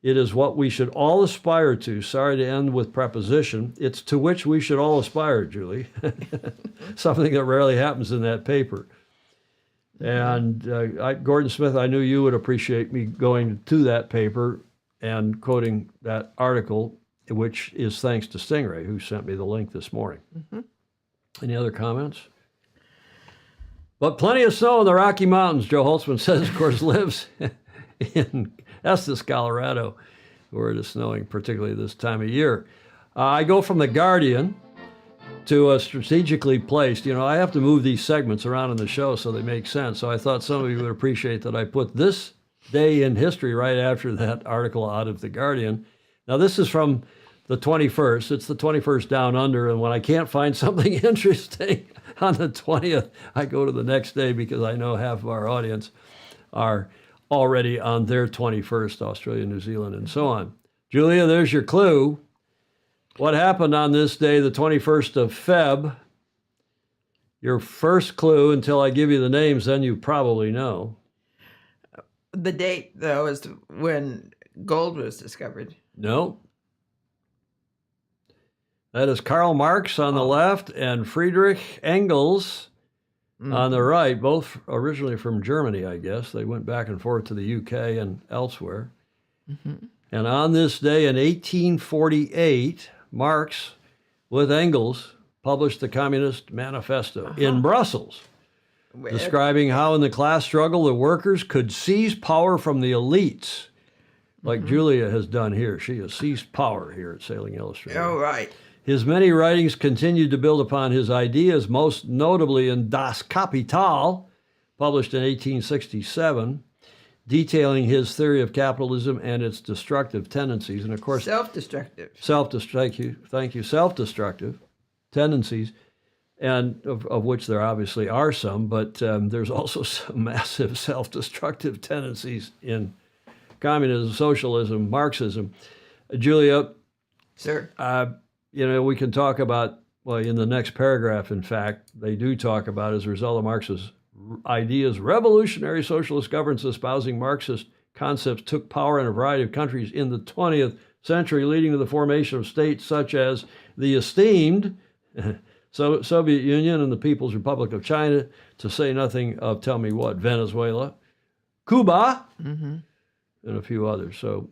Speaker 1: It is what we should all aspire to. Sorry to end with preposition. It's to which we should all aspire, Julie. Something that rarely happens in that paper. And Gordon Smith, I knew you would appreciate me going to that paper and quoting that article, which is thanks to Stingray, who sent me the link this morning. Mm-hmm. Any other comments? But plenty of snow in the Rocky Mountains, Joe Holtzman says, of course, lives in Estes, Colorado, where it is snowing, particularly this time of year. I go from the Guardian to a strategically placed, I have to move these segments around in the show so they make sense. So I thought some of you would appreciate that I put this day in history right after that article out of the Guardian. Now, this is from the 21st. It's the 21st down under, and when I can't find something interesting on the 20th, I go to the next day because I know half of our audience are already on their 21st, Australia, New Zealand, and so on. Julia, there's your clue. What happened on this day, the 21st of Feb? Your first clue, until I give you the names, then you probably know.
Speaker 2: The date, though, is when gold was discovered.
Speaker 1: No. That is Karl Marx on the left and Friedrich Engels on the right, both originally from Germany, I guess. They went back and forth to the UK and elsewhere. Mm-hmm. And on this day in 1848, Marx, with Engels, published the Communist Manifesto in Brussels, describing how in the class struggle the workers could seize power from the elites, like Julia has done here. She has seized power here at Sailing Illustrated.
Speaker 2: Oh, right.
Speaker 1: His many writings continued to build upon his ideas, most notably in Das Kapital, published in 1867, detailing his theory of capitalism and its destructive tendencies. And of course,
Speaker 2: self-destructive
Speaker 1: tendencies, and of which there obviously are some, but there's also some massive self-destructive tendencies in communism, socialism, Marxism. Julia,
Speaker 2: sir,
Speaker 1: we can talk about, in the next paragraph, in fact, they do talk about, as a result of Marx's ideas, revolutionary socialist governments espousing Marxist concepts took power in a variety of countries in the 20th century, leading to the formation of states such as the esteemed Soviet Union and the People's Republic of China, to say nothing of, tell me what, Venezuela, Cuba, and a few others. So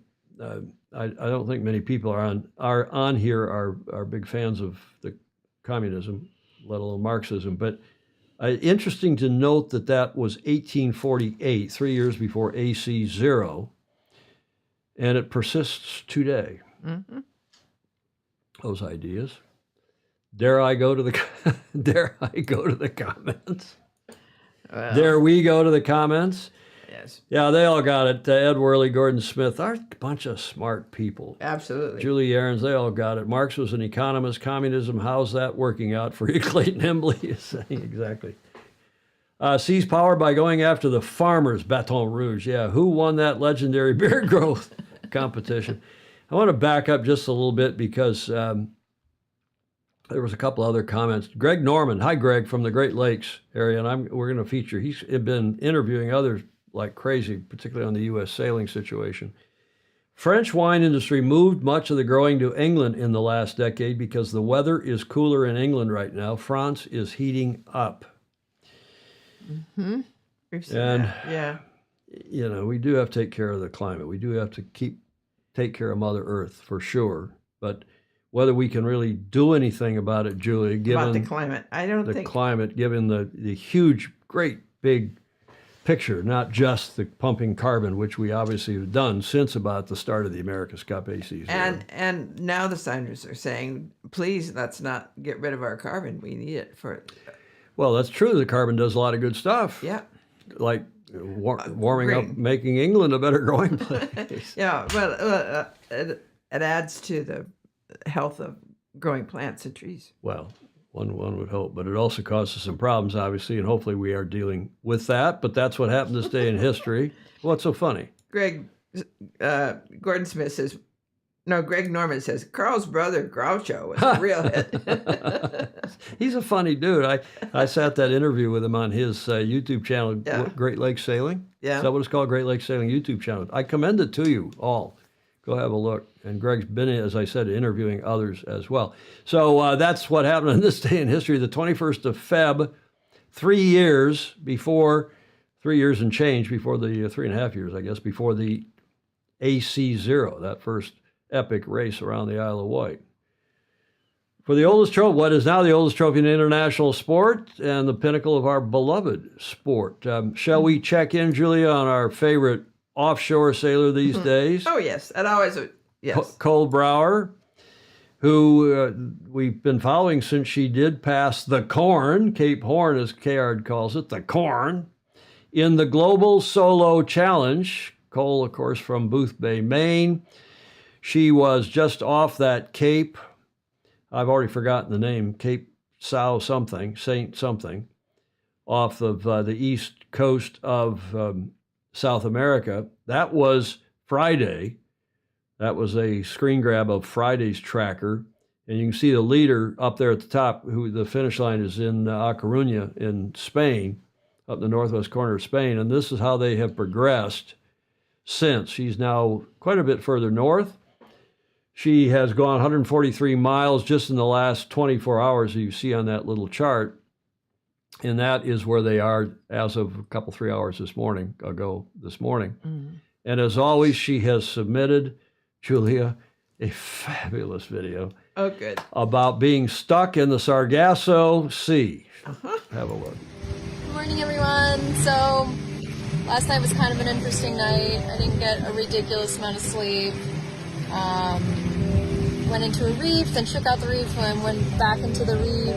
Speaker 1: I don't think many people are on here are big fans of the communism, let alone Marxism. But Interesting to note that that was 1848, 3 years before AC 0, and it persists today.
Speaker 2: Mm-hmm.
Speaker 1: Those ideas. Dare I go to the dare I go to the comments?
Speaker 2: Well,
Speaker 1: Dare we go to the comments?
Speaker 2: yes,
Speaker 1: Yeah, they all got it. Ed Worley, Gordon Smith, are a bunch of smart people.
Speaker 2: absolutely.
Speaker 1: Julie Aarons, they all got it. Marx was an economist. Communism, how's that working out for you? Clayton Embley is saying exactly. Seize power by going after the farmers, Baton Rouge. Yeah, who won that legendary beard growth competition? I want to back up just a little bit because there was a couple other comments. Greg Norman, hi Greg, from the Great Lakes area, and we're going to feature. He's been interviewing others like crazy, particularly on the U.S. sailing situation. French wine industry moved much of the growing to England in the last decade because the weather is cooler in England right now. France is heating up.
Speaker 2: Mm-hmm.
Speaker 1: And
Speaker 2: yeah,
Speaker 1: you know, we do have to take care of the climate. We do have to take care of Mother Earth for sure. But whether we can really do anything about it, Julia, given
Speaker 2: about the climate, I don't think
Speaker 1: climate, given the huge, great, big picture, not just the pumping carbon, which we obviously have done since about the start of the America's Cup ACs.
Speaker 2: And now the scientists are saying, please, let's not get rid of our carbon. We need it for.
Speaker 1: Well, that's true. The carbon does a lot of good stuff.
Speaker 2: Yeah.
Speaker 1: Like warming
Speaker 2: green.
Speaker 1: up, making England a better growing place.
Speaker 2: Yeah, well, it adds to the health of growing plants and trees.
Speaker 1: Well, one would hope, but it also causes some problems, obviously, and hopefully we are dealing with that. But that's what happened this day in history. What's so funny?
Speaker 2: Greg, Gordon Smith says, no, Greg Norman says, Carl's brother Groucho was a real hit.
Speaker 1: He's a funny dude. I sat that interview with him on his YouTube channel,
Speaker 2: Yeah.
Speaker 1: Great Lakes Sailing.
Speaker 2: Yeah.
Speaker 1: Is that what it's called? Great Lakes Sailing YouTube channel. I commend it to you all. Go have a look. And Greg's been, as I said, interviewing others as well. So that's what happened on this day in history, the 21st of Feb, 3 years and change before the 3.5 years, I guess, before the AC 0, that first epic race around the Isle of Wight. For the oldest trophy, what is now the oldest trophy in international sport and the pinnacle of our beloved sport. Shall we check in, Julia, on our favorite offshore sailor these days?
Speaker 2: Oh, yes. And always, yes.
Speaker 1: Cole Brower, who we've been following since she did pass the Corn, Cape Horn as Kayard calls it, the Corn, in the Global Solo Challenge. Cole, of course, from Booth Bay, Maine. She was just off that Cape. I've already forgotten the name, Cape Sao something, Saint something, off of the east coast of South America. That was Friday. That was a screen grab of Friday's tracker. And you can see the leader up there at the top, who the finish line is in A Coruña in Spain, up the northwest corner of Spain. And this is how they have progressed since. She's now quite a bit further north. She has gone 143 miles just in the last 24 hours, you see on that little chart. And that is where they are as of a couple, 3 hours this morning. Mm. And as always, she has submitted, Julia, a fabulous video.
Speaker 2: Oh, good.
Speaker 1: About being stuck in the Sargasso Sea. Uh-huh. Have a look.
Speaker 9: Good morning, everyone. So, last night was kind of an interesting night. I didn't get a ridiculous amount of sleep. Went into a reef, then shook out the reef, and went back into the reef.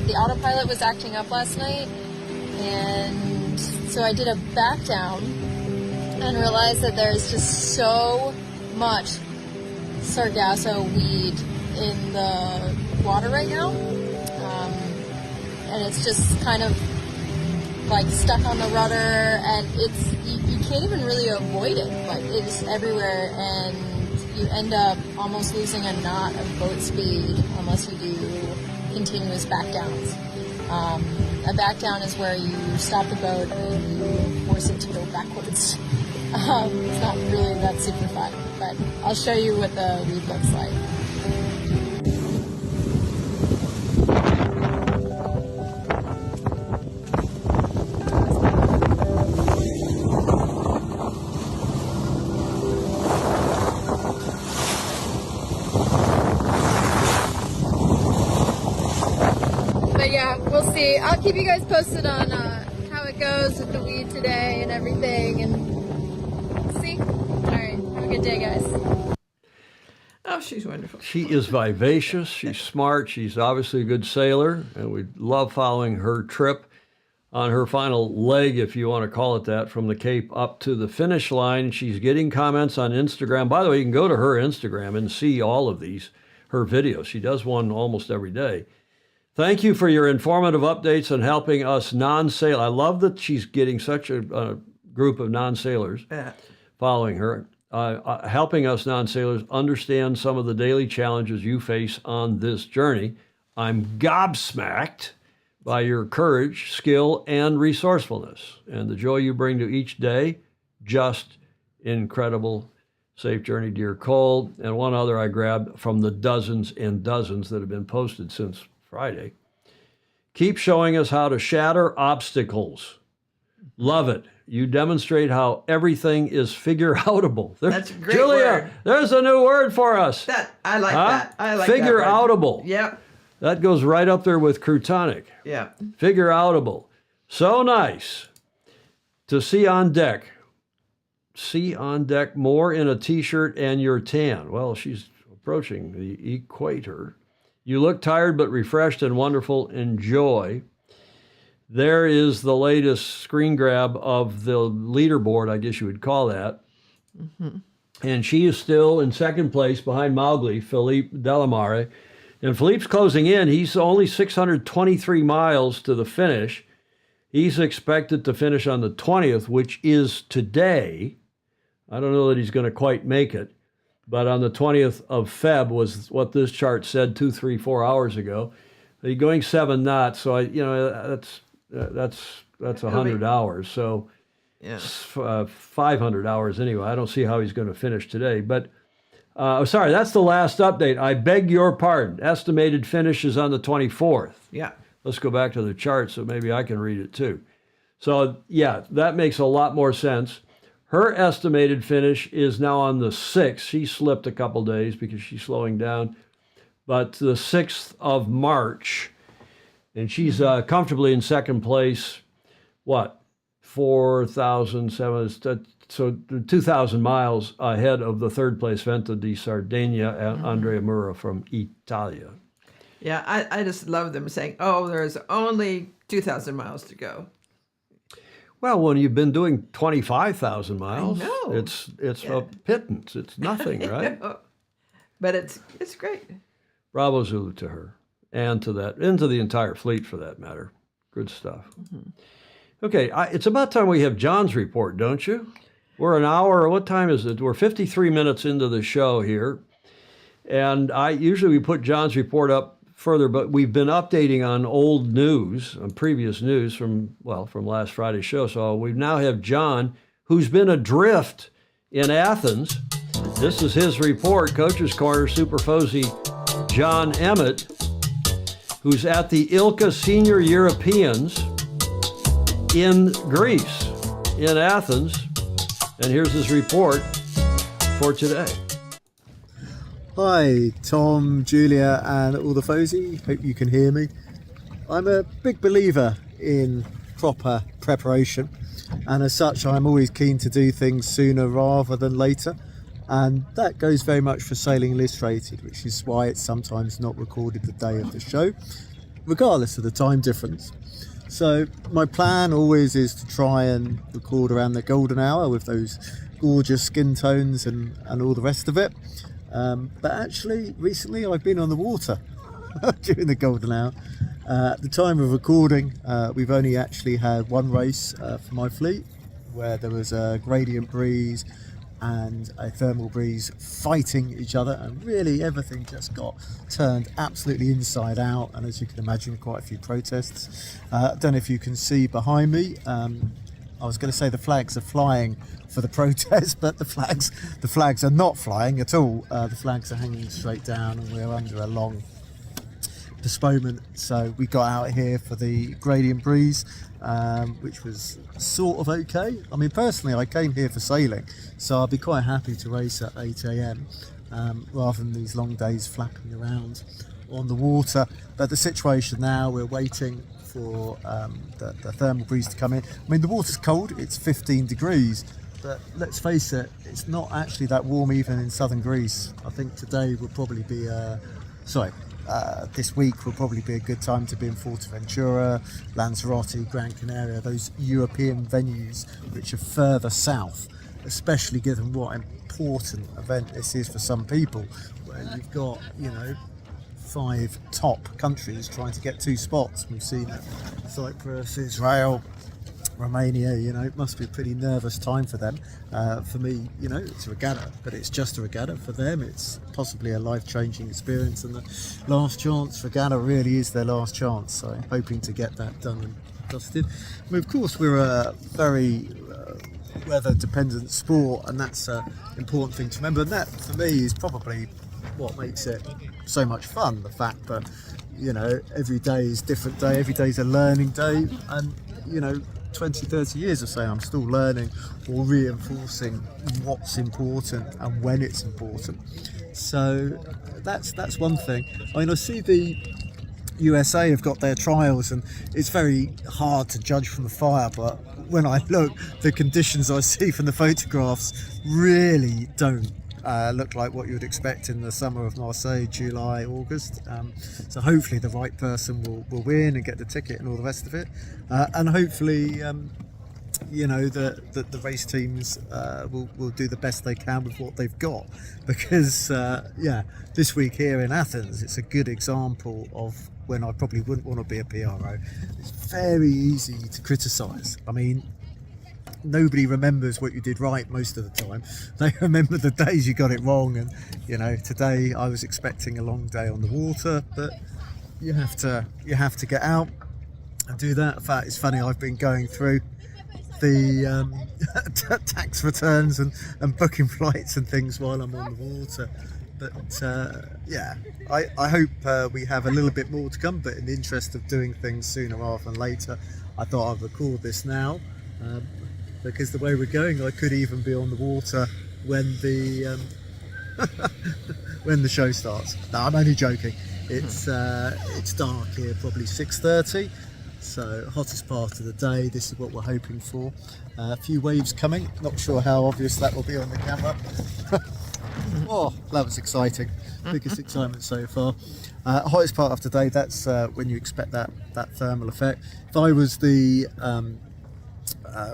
Speaker 9: The autopilot was acting up last night, and so I did a back down and realized that there's just so much Sargasso weed in the water right now, and it's just kind of like stuck on the rudder, and it's you can't even really avoid it. Like, it's everywhere, and you end up almost losing a knot of boat speed unless you do continuous back downs. A back down is where you stop the boat and you force it to go backwards. It's not really that super fun, but I'll show you what the weed looks like. But yeah, we'll see. I'll keep you guys posted on how it goes with the weed today and everything, and see. All right, have a good day, guys.
Speaker 2: Oh, she's wonderful.
Speaker 1: She is vivacious. She's smart. She's obviously a good sailor, and we love following her trip on her final leg, if you want to call it that, from the Cape up to the finish line. She's getting comments on Instagram. By the way, you can go to her Instagram and see all of her videos. She does one almost every day. Thank you for your informative updates and helping us non-sail. I love that she's getting such a group of non-sailors following her, helping us non-sailors understand some of the daily challenges you face on this journey. I'm gobsmacked by your courage, skill, and resourcefulness, and the joy you bring to each day. Just incredible. Safe journey, dear Cole. And one other I grabbed from the dozens and dozens that have been posted since Friday. Keep showing us how to shatter obstacles. Love it. You demonstrate how everything is figure-outable.
Speaker 2: That's a great
Speaker 1: Julia,
Speaker 2: word.
Speaker 1: There's a new word for us.
Speaker 2: I like that. I like that word.
Speaker 1: Figure-outable.
Speaker 2: Yep.
Speaker 1: That goes right up there with Croutonic.
Speaker 2: Yeah.
Speaker 1: Figure-outable. So nice to see on deck. See on deck more in a t-shirt and your tan. Well, she's approaching the equator. You look tired but refreshed and wonderful. Enjoy. There is the latest screen grab of the leaderboard, I guess you would call that. Mm-hmm. And she is still in second place behind Mowgli, Philippe Delamare. And Philippe's closing in. He's only 623 miles to the finish. He's expected to finish on the 20th, which is today. I don't know that he's going to quite make it, but on the 20th of Feb was what this chart said 2, 3, 4 hours ago. He's going 7 knots, so that's 100 hours. So
Speaker 2: yeah.
Speaker 1: 500 hours anyway. I don't see how he's going to finish today, but. Sorry, that's the last update. I beg your pardon. Estimated finish is on the 24th.
Speaker 2: Yeah.
Speaker 1: Let's go back to the chart so maybe I can read it too. So, yeah, that makes a lot more sense. Her estimated finish is now on the 6th. She slipped a couple days because she's slowing down. But the 6th of March, and she's comfortably in second place, 4,700, so 2,000 miles ahead of the third place Vento di Sardegna and Andrea Mura from Italia.
Speaker 2: Yeah, I just love them saying, oh, there's only 2,000 miles to go.
Speaker 1: Well, when you've been doing 25,000 miles,
Speaker 2: I know.
Speaker 1: it's a pittance. It's nothing, right?
Speaker 2: But it's great.
Speaker 1: Bravo Zulu to her and to the entire fleet for that matter. Good stuff. Mm-hmm. Okay, it's about time we have John's report, don't you? We're an hour, what time is it? We're 53 minutes into the show here. And usually we put John's report up further, but we've been updating on old news, on previous news from last Friday's show. So we now have John, who's been adrift in Athens. This is his report, Coach's Corner, Super Fozy John Emmett, who's at the ILCA Senior Europeans in Greece, in Athens. And here's his report for today.
Speaker 10: Hi, Tom, Julia, and all the Fozy. Hope you can hear me. I'm a big believer in proper preparation, and as such, I'm always keen to do things sooner rather than later. And that goes very much for Sailing Illustrated, which is why it's sometimes not recorded the day of the show, regardless of the time difference. So my plan always is to try and record around the golden hour with those gorgeous skin tones and all the rest of it. But actually, recently I've been on the water during the golden hour. At the time of recording, we've only actually had one race for my fleet, where there was a gradient breeze and a thermal breeze fighting each other, and really everything just got turned absolutely inside out, and as you can imagine, quite a few protests. I don't know if you can see behind me, I was going to say the flags are flying for the protest, but the flags are not flying at all. The flags are hanging straight down, and we're under a long postponement. So we got out here for the gradient breeze, which was sort of okay. I mean, personally, I came here for sailing, so I'd be quite happy to race at 8 a.m. Rather than these long days flapping around on the water. But the situation now, we're waiting for the thermal breeze to come in. I mean, the water's cold, it's 15 degrees, but let's face it, it's not actually that warm even in southern Greece. I think today will probably be, this week will probably be a good time to be in Fuerteventura, Lanzarote, Gran Canaria, those European venues which are further south, especially given what an important event this is for some people, where you've got, 5 top countries trying to get 2 spots. We've seen it, Cyprus, Israel, Romania. It must be a pretty nervous time for them. For me, it's a regatta, but it's just a regatta. For them, it's possibly a life-changing experience, and the last chance regatta really is their last chance. So hoping to get that done and dusted. I mean, of course, we're a very weather-dependent sport, and that's an important thing to remember. And that, for me, is probably what makes it so much fun. The fact that every day is a different day, every day is a learning day, and 20-30 years or so I'm still learning or reinforcing what's important and when it's important. So that's one thing. I mean, I see the USA have got their trials, and it's very hard to judge from afar, but when I look, the conditions I see from the photographs really don't look like what you would expect in the summer of Marseille, July, August. So hopefully the right person will win and get the ticket and all the rest of it. And hopefully, the race teams will do the best they can with what they've got. Because, this week here in Athens, it's a good example of when I probably wouldn't want to be a PRO. It's very easy to criticise. I mean, nobody remembers what you did right most of the time. They remember the days you got it wrong, and today I was expecting a long day on the water, but you have to get out and do that. In fact, it's funny, I've been going through the tax returns and booking flights and things while I'm on the water. But I hope we have a little bit more to come, but in the interest of doing things sooner rather than later, I thought I'd record this now. Because the way we're going, I could even be on the water when the when the show starts. No, I'm only joking. It's dark here, probably 6:30, so hottest part of the day. This is what we're hoping for. A few waves coming. Not sure how obvious that will be on the camera. Oh, that was exciting. Biggest excitement so far. Hottest part of the day. That's when you expect that thermal effect. If I was the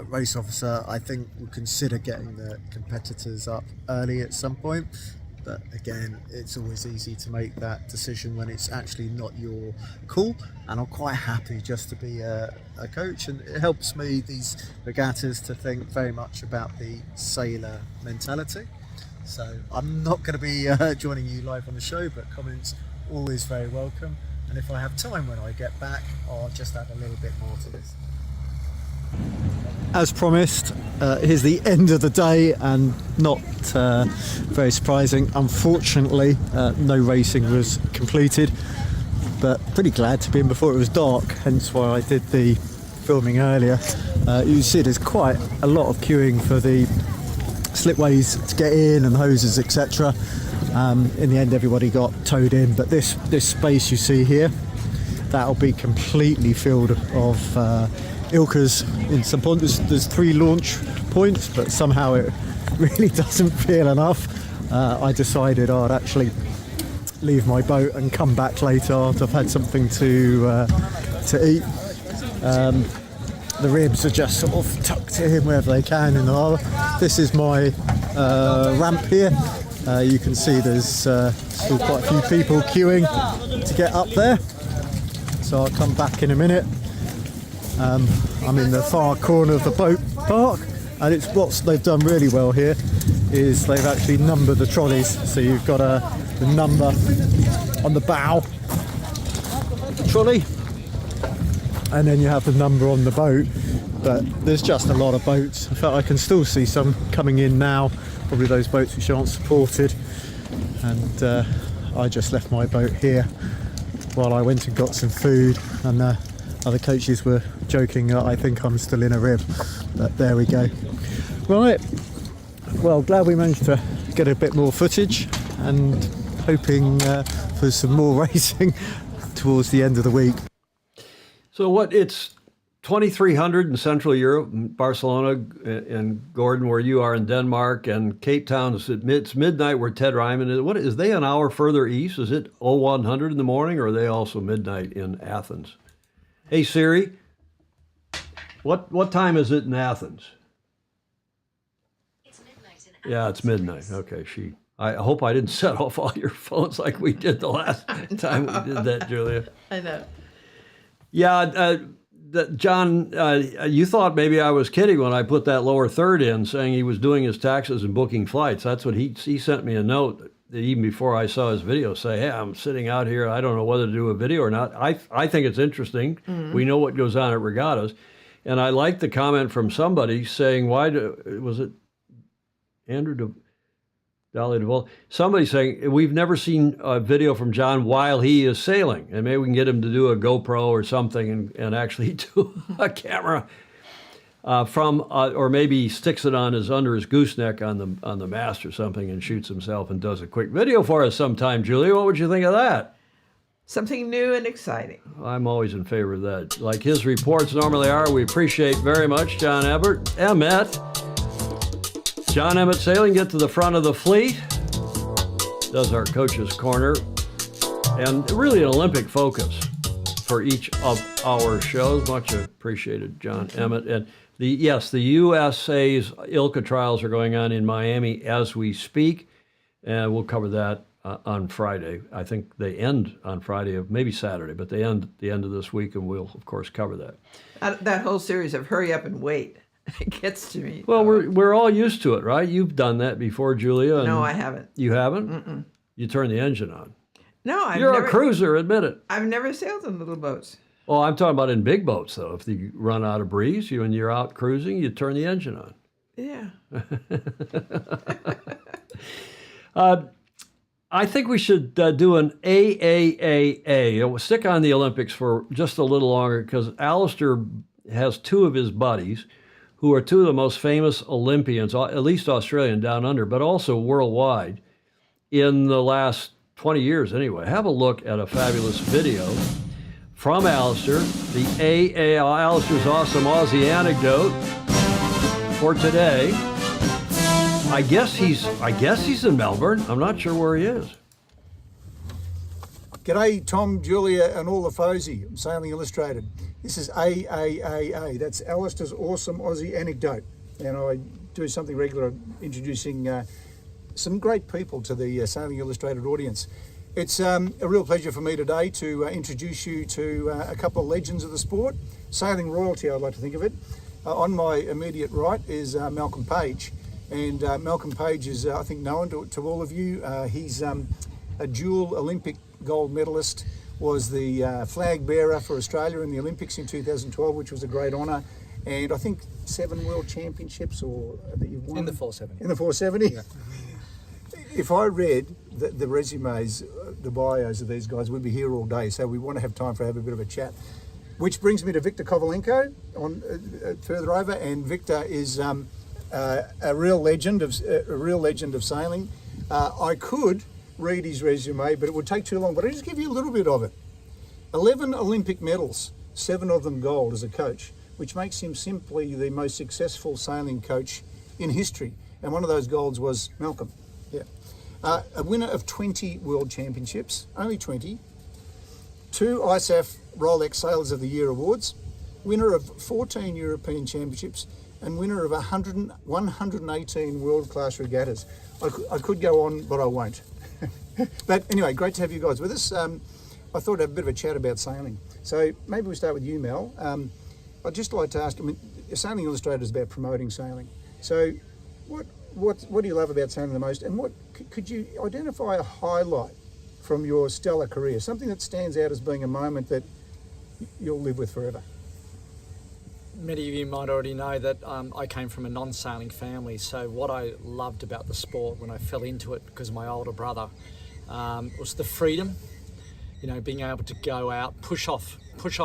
Speaker 10: race officer, I think we'll consider getting the competitors up early at some point, but again, it's always easy to make that decision when it's actually not your call, and I'm quite happy just to be a coach, and it helps me, these regattas, to think very much about the sailor mentality. So I'm not going to be joining you live on the show, but comments always very welcome, and if I have time when I get back, I'll just add a little bit more to this. As promised, here's the end of the day, and not very surprising. Unfortunately, no racing was completed, but pretty glad to be in before it was dark, hence why I did the filming earlier. You see there's quite a lot of queuing for the slipways to get in and hoses, etc. In the end, everybody got towed in, but this space you see here, that'll be completely filled of Ilkas in some point. There's 3 launch points, but somehow it really doesn't feel enough. I decided I'd actually leave my boat and come back later after I've had something to eat. The ribs are just sort of tucked in wherever they can in the harbour. This is my ramp here. You can see there's still quite a few people queuing to get up there, so I'll come back in a minute. I'm in the far corner of the boat park, and it's what they've done really well here is they've actually numbered the trolleys, so you've got the number on the bow trolley, and then you have the number on the boat. But there's just a lot of boats. In fact, I can still see some coming in now, probably those boats which aren't supported, and I just left my boat here while I went and got some food, and other coaches were joking that I think I'm still in a rib, but there we go. Right, well, glad we managed to get a bit more footage, and hoping for some more racing towards the end of the week.
Speaker 1: So what, it's 2,300 in Central Europe, Barcelona and Gordon, where you are in Denmark, and Cape Town is it's midnight where Ted Ryman is. What is they an hour further east? Is it 0100 in the morning, or are they also midnight in Athens? Hey Siri, what time is it in Athens?
Speaker 11: It's midnight in Athens.
Speaker 1: Yeah, it's midnight. Okay, I hope I didn't set off all your phones like we did the last time we did that, Julia.
Speaker 2: I know.
Speaker 1: Yeah, John, you thought maybe I was kidding when I put that lower third in, saying he was doing his taxes and booking flights. That's what he sent me a note even before I saw his video, say, hey, I'm sitting out here. I don't know whether to do a video or not. I think it's interesting. Mm-hmm. We know what goes on at regattas. And I like the comment from somebody saying, was it Andrew Dolly DeVol? Somebody saying, we've never seen a video from John while he is sailing. And maybe we can get him to do a GoPro or something and actually do a camera or maybe he sticks it under his gooseneck on the mast or something and shoots himself and does a quick video for us sometime. Julia, what would you think of that?
Speaker 2: Something new and exciting.
Speaker 1: I'm always in favor of that. Like his reports normally are. We appreciate very much John Emmett. John Emmett Sailing, get to the front of the fleet. Does our coach's corner. And really an Olympic focus for each of our shows. Much appreciated, John Emmett. And the USA's ILCA trials are going on in Miami as we speak. And we'll cover that on Friday. I think they end on Friday, maybe Saturday, but they end the end of this week, and we'll, of course, cover that.
Speaker 2: That whole series of hurry up and wait gets to me.
Speaker 1: Well, we're all used to it, right? You've done that before, Julia.
Speaker 2: No, I haven't.
Speaker 1: You haven't?
Speaker 2: Mm-mm.
Speaker 1: You turn the engine on.
Speaker 2: No,
Speaker 1: You're a cruiser, admit it.
Speaker 2: I've never sailed in little boats.
Speaker 1: Well, I'm talking about in big boats, though. If you run out of breeze, when you're out cruising, you turn the engine on.
Speaker 2: Yeah.
Speaker 1: I think we should do an AAAA. We'll stick on the Olympics for just a little longer because Alistair has two of his buddies who are two of the most famous Olympians, at least Australian down under, but also worldwide in the last 20 years anyway. Have a look at a fabulous video from Alistair, the Alistair's Awesome Aussie Anecdote for today. I guess he's in Melbourne. I'm not sure where he is.
Speaker 12: G'day, Tom, Julia, and all the Fosey. I'm Sailing Illustrated. This is AAAA. That's Alistair's Awesome Aussie Anecdote. And I do something regular, introducing some great people to the Sailing Illustrated audience. It's a real pleasure for me today to introduce you to a couple of legends of the sport. Sailing royalty, I'd like to think of it. On my immediate right is Malcolm Page. And Malcolm Page is, I think, known to all of you. He's a dual Olympic gold medalist, was the flag bearer for Australia in the Olympics in 2012, which was a great honour. And I think 7 world championships that you've won.
Speaker 13: In the 470.
Speaker 12: In the 470?
Speaker 13: Yeah.
Speaker 12: If I read the resumes, the bios of these guys, we'd be here all day. So we want to have time for a bit of a chat. Which brings me to Victor Kovalenko further over. And Victor is a real legend of sailing. I could read his resume, but it would take too long. But I'll just give you a little bit of it. 11 Olympic medals, 7 of them gold as a coach, which makes him simply the most successful sailing coach in history. And one of those golds was Malcolm. Yeah. A winner of 20 World Championships, only 20. 2 ISAF Rolex Sailors of the Year awards. Winner of 14 European Championships. And winner of 118 world-class regattas. I could go on, but I won't. But anyway, great to have you guys with us. I thought I'd have a bit of a chat about sailing. So maybe we'll start with you, Mel. I'd just like to ask, Sailing Illustrated is about promoting sailing. So what do you love about sailing the most? And could you identify a highlight from your stellar career? Something that stands out as being a moment that you'll live with forever?
Speaker 13: Many of you might already know that I came from a non-sailing family, so what I loved about the sport when I fell into it because of my older brother was the freedom, being able to go out, push off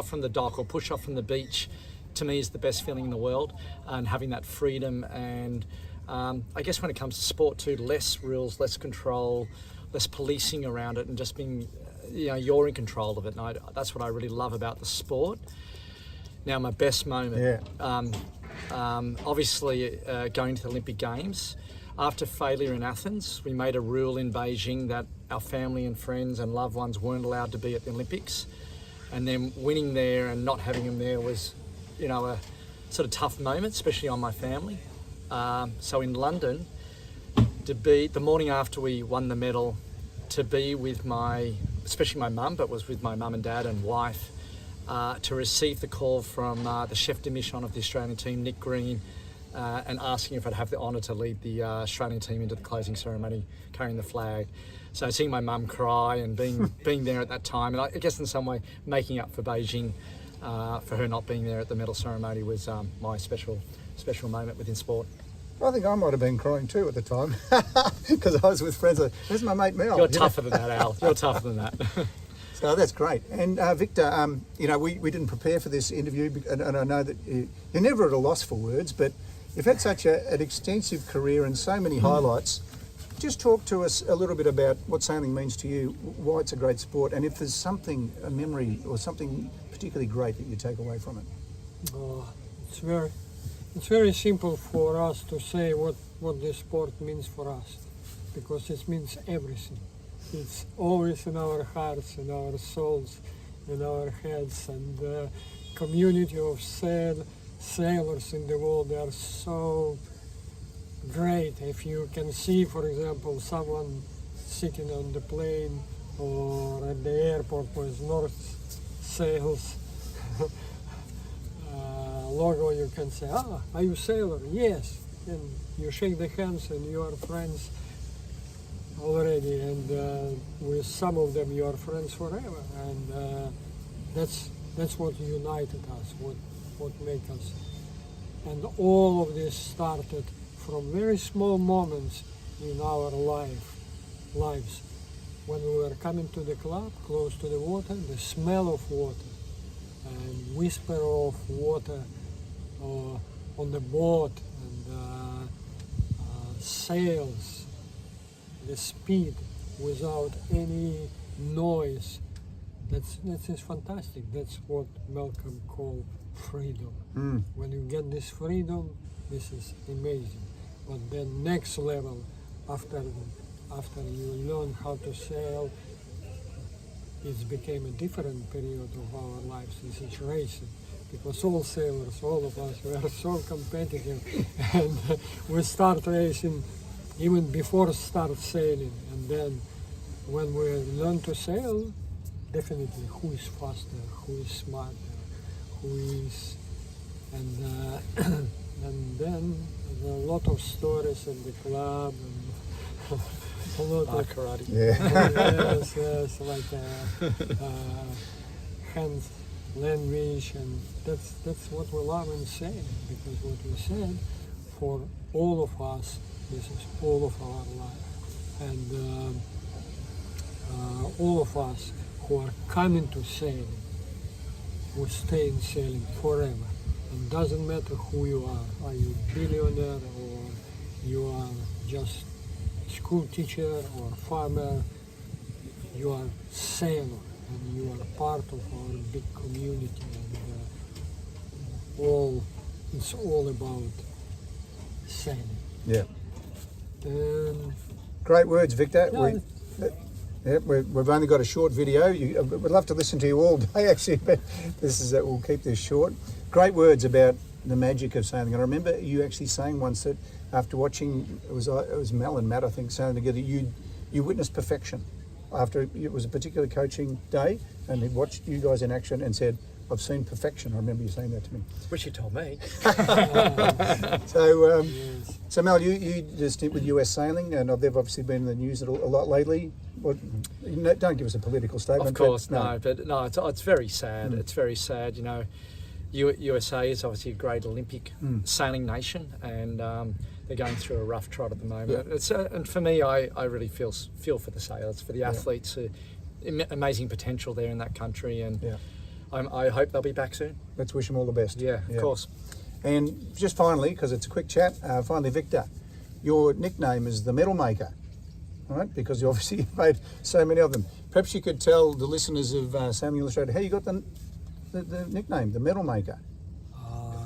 Speaker 13: from the dock or push off from the beach, to me is the best feeling in the world, and having that freedom. And I guess when it comes to sport too, less rules, less control, less policing around it, and just being, you're in control of it. And that's what I really love about the sport. Now, my best moment, obviously going to the Olympic Games. After failure in Athens, we made a rule in Beijing that our family and friends and loved ones weren't allowed to be at the Olympics. And then winning there and not having them there was, a sort of tough moment, especially on my family. So in London, to be the morning after we won the medal, to be with especially my mum, but was with my mum and dad and wife, to receive the call from the chef de mission of the Australian team, Nick Green, and asking if I'd have the honour to lead the Australian team into the closing ceremony, carrying the flag. So seeing my mum cry and being there at that time, and I guess in some way making up for Beijing, for her not being there at the medal ceremony, was my special moment within sport.
Speaker 12: I think I might have been crying too at the time, because I was with friends. There's my mate Mel.
Speaker 13: You're tougher than that, Al. You're tougher than that.
Speaker 12: So that's great. And Victor, we didn't prepare for this interview, and I know that you're never at a loss for words, but you've had such an extensive career and so many highlights. Just talk to us a little bit about what sailing means to you, why it's a great sport, and if there's something, a memory or something particularly great that you take away from it.
Speaker 11: It's very simple for us to say what this sport means for us, because it means everything. It's always in our hearts, in our souls, in our heads, and the community of sailors in the world, they are so great. If you can see, for example, someone sitting on the plane or at the airport with North Sails logo, you can say, are you a sailor? Yes. And you shake the hands and you are friends already, and with some of them you are friends forever, and that's what united us, what made us. And all of this started from very small moments in our lives. When we were coming to the club, close to the water, the smell of water and whisper of water on the boat, and sails, the speed without any noise. That's fantastic. That's what Malcolm called freedom. When you get this freedom, this is amazing. But then next level, after you learn how to sail, it became a different period of our lives. This is racing. Because all sailors, all of us, we are so competitive, and we start racing even before start sailing. And then when we learn to sail, definitely who is faster, who is smarter, who is, and then a lot of stories in the club, and a lot of
Speaker 13: karate.
Speaker 11: yes, like hands language, and that's what we love in sailing, because what we said, for all of us, this is all of our life, and all of us who are coming to sailing will stay in sailing forever. It doesn't matter who you are you a billionaire, or you are just school teacher or farmer, you are sailor, and you are part of our big community, and it's all about sailing.
Speaker 12: Yeah.
Speaker 11: And
Speaker 12: great words, Victor.
Speaker 11: yeah,
Speaker 12: We've only got a short video. We'd love to listen to you all day, actually, but we'll keep this short. Great words about the magic of sailing. And I remember you actually saying once that after watching, it was Mel and Matt, I think, sailing together, you witnessed perfection. After it was a particular coaching day, and he watched you guys in action and said, I've seen perfection. I remember you saying that to me.
Speaker 13: Which you told me.
Speaker 12: So Mel, you just did with US Sailing, and they've obviously been in the news a lot lately. Don't give us a political statement.
Speaker 13: Of course, it's very sad. It's very sad, USA is obviously a great Olympic sailing nation, and they're going through a rough trot at the moment. Yeah. And for me, I really feel for the sailors, for the athletes. Amazing potential there in that country, and I hope they'll be back soon.
Speaker 12: Let's wish them all the best.
Speaker 13: Yeah, of course.
Speaker 12: And just finally, because it's a quick chat, Victor, your nickname is the Medal Maker. right? Because you obviously made so many of them. Perhaps you could tell the listeners of Sailing Illustrated how you got the nickname, the Medal Maker.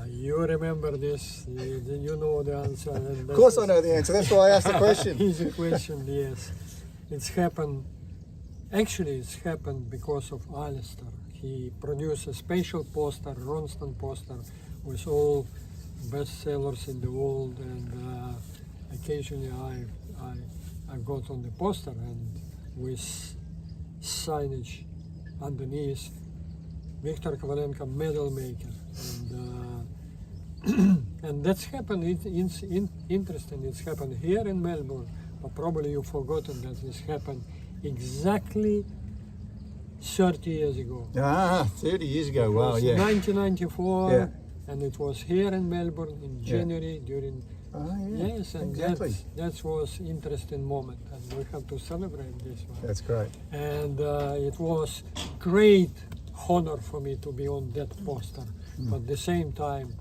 Speaker 11: You remember this, you know the answer.
Speaker 12: Of course I know the answer, that's why I asked the question.
Speaker 11: Easy question, yes. It's happened because of Alistair. He produced a special poster, Ronston poster, with all bestsellers in the world, and occasionally I got on the poster and with signage underneath, Viktor Kovalenko Medal Maker. And that's happened, it's interesting, it's happened here in Melbourne, but probably you've forgotten that this happened exactly 30 years ago.
Speaker 12: 30 years ago, wow, yeah.
Speaker 11: 1994,
Speaker 12: yeah.
Speaker 11: And it was here in Melbourne in January during... Yes, and
Speaker 12: exactly.
Speaker 11: that was interesting moment, and we have to celebrate this one.
Speaker 12: That's great.
Speaker 11: And it was great honor for me to be on that poster, but at the same time,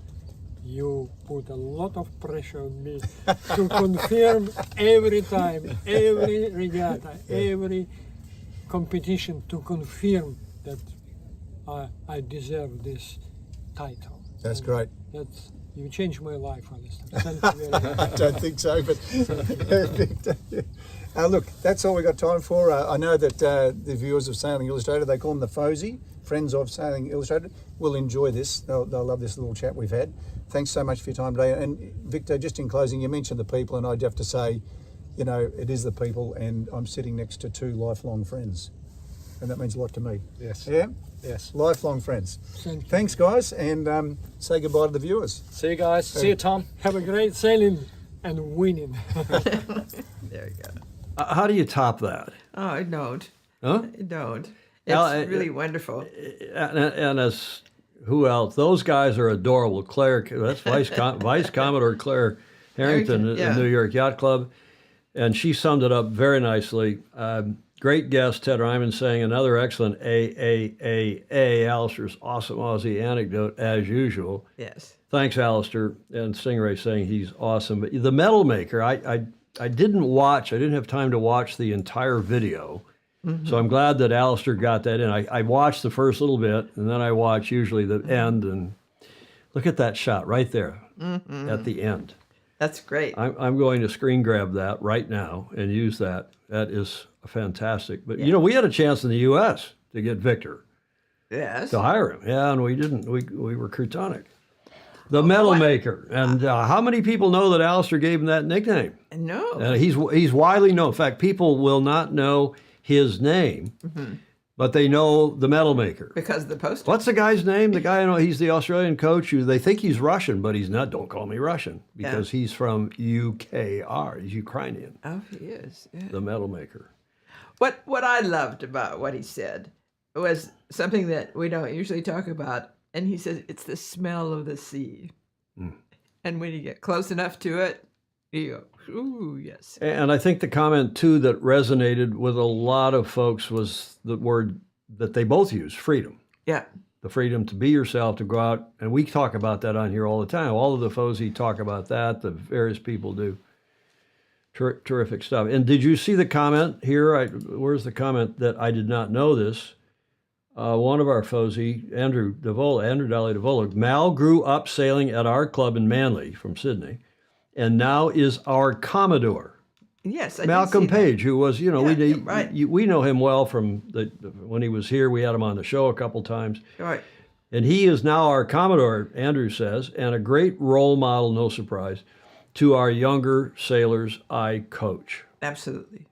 Speaker 11: you put a lot of pressure on me to confirm every time, every regatta, every competition, to confirm that I deserve this title.
Speaker 12: That's great.
Speaker 11: You changed my life, Alistair. Thank you very much.
Speaker 12: I don't think so, but look, that's all we got time for. I know that the viewers of Sailing Illustrated, they call them the FOSI, Friends of Sailing Illustrated, will enjoy this. They'll love this little chat we've had. Thanks so much for your time today. And Victor, just in closing, you mentioned the people, and I'd have to say, you know, it is the people, and I'm sitting next to 2 lifelong friends, and that means a lot to me.
Speaker 13: Yes.
Speaker 12: Yeah?
Speaker 13: Yes.
Speaker 12: Lifelong friends. Thanks, guys, and say goodbye to the viewers.
Speaker 13: See you guys. See you, Tom.
Speaker 11: Have a great sailing and winning.
Speaker 2: There you go.
Speaker 1: How do you top that?
Speaker 2: Oh, I don't.
Speaker 1: Huh?
Speaker 2: I don't. It's really wonderful.
Speaker 1: And as who else? Those guys are adorable. Claire, that's Vice Commodore Claire Harrington at the New York Yacht Club, and she summed it up very nicely. Great guest, Ted Ryman, saying another excellent Alistair's awesome Aussie anecdote as usual.
Speaker 2: Yes.
Speaker 1: Thanks, Alistair. And Stingray saying he's awesome. But the Medal Maker, I didn't watch. I didn't have time to watch the entire video. So I'm glad that Alistair got that in. I watched the first little bit, and then I watch usually the end. And look at that shot right there at the end.
Speaker 2: That's great.
Speaker 1: I'm going to screen grab that right now and use that. That is fantastic. But, you know, we had a chance in the U.S. to get Victor.
Speaker 2: Yes.
Speaker 1: To hire him. Yeah, and we didn't. We were Crutonic. The Medal Maker. And how many people know that Alistair gave him that nickname?
Speaker 2: No.
Speaker 1: He's widely known. In fact, people will not know his name, but they know the Medal Maker.
Speaker 2: Because of the poster.
Speaker 1: What's the guy's name? The guy, he's the Australian coach who they think he's Russian, but he's not. Don't call me Russian, because he's from UKR. He's Ukrainian.
Speaker 2: Oh, he is. Yeah.
Speaker 1: The Medal Maker.
Speaker 2: What I loved about what he said was something that we don't usually talk about. And he says, it's the smell of the sea. And when you get close enough to it, you go, ooh, yes.
Speaker 1: And I think the comment, too, that resonated with a lot of folks was the word that they both use, freedom.
Speaker 2: Yeah.
Speaker 1: The freedom to be yourself, to go out. And we talk about that on here all the time. All of the FOSI talk about that. The various people do. Terrific stuff. And did you see the comment here? Where's the comment that I did not know this? One of our FOSI, Andrew Daly DeVola, Mal grew up sailing at our club in Manly from Sydney, and now is our Commodore.
Speaker 2: Yes,
Speaker 1: Malcolm Page, who was, we know him well from when he was here. We had him on the show a couple times.
Speaker 2: Right.
Speaker 1: And he is now our Commodore, Andrew says, and a great role model, no surprise, to our younger sailors I coach.
Speaker 2: Absolutely.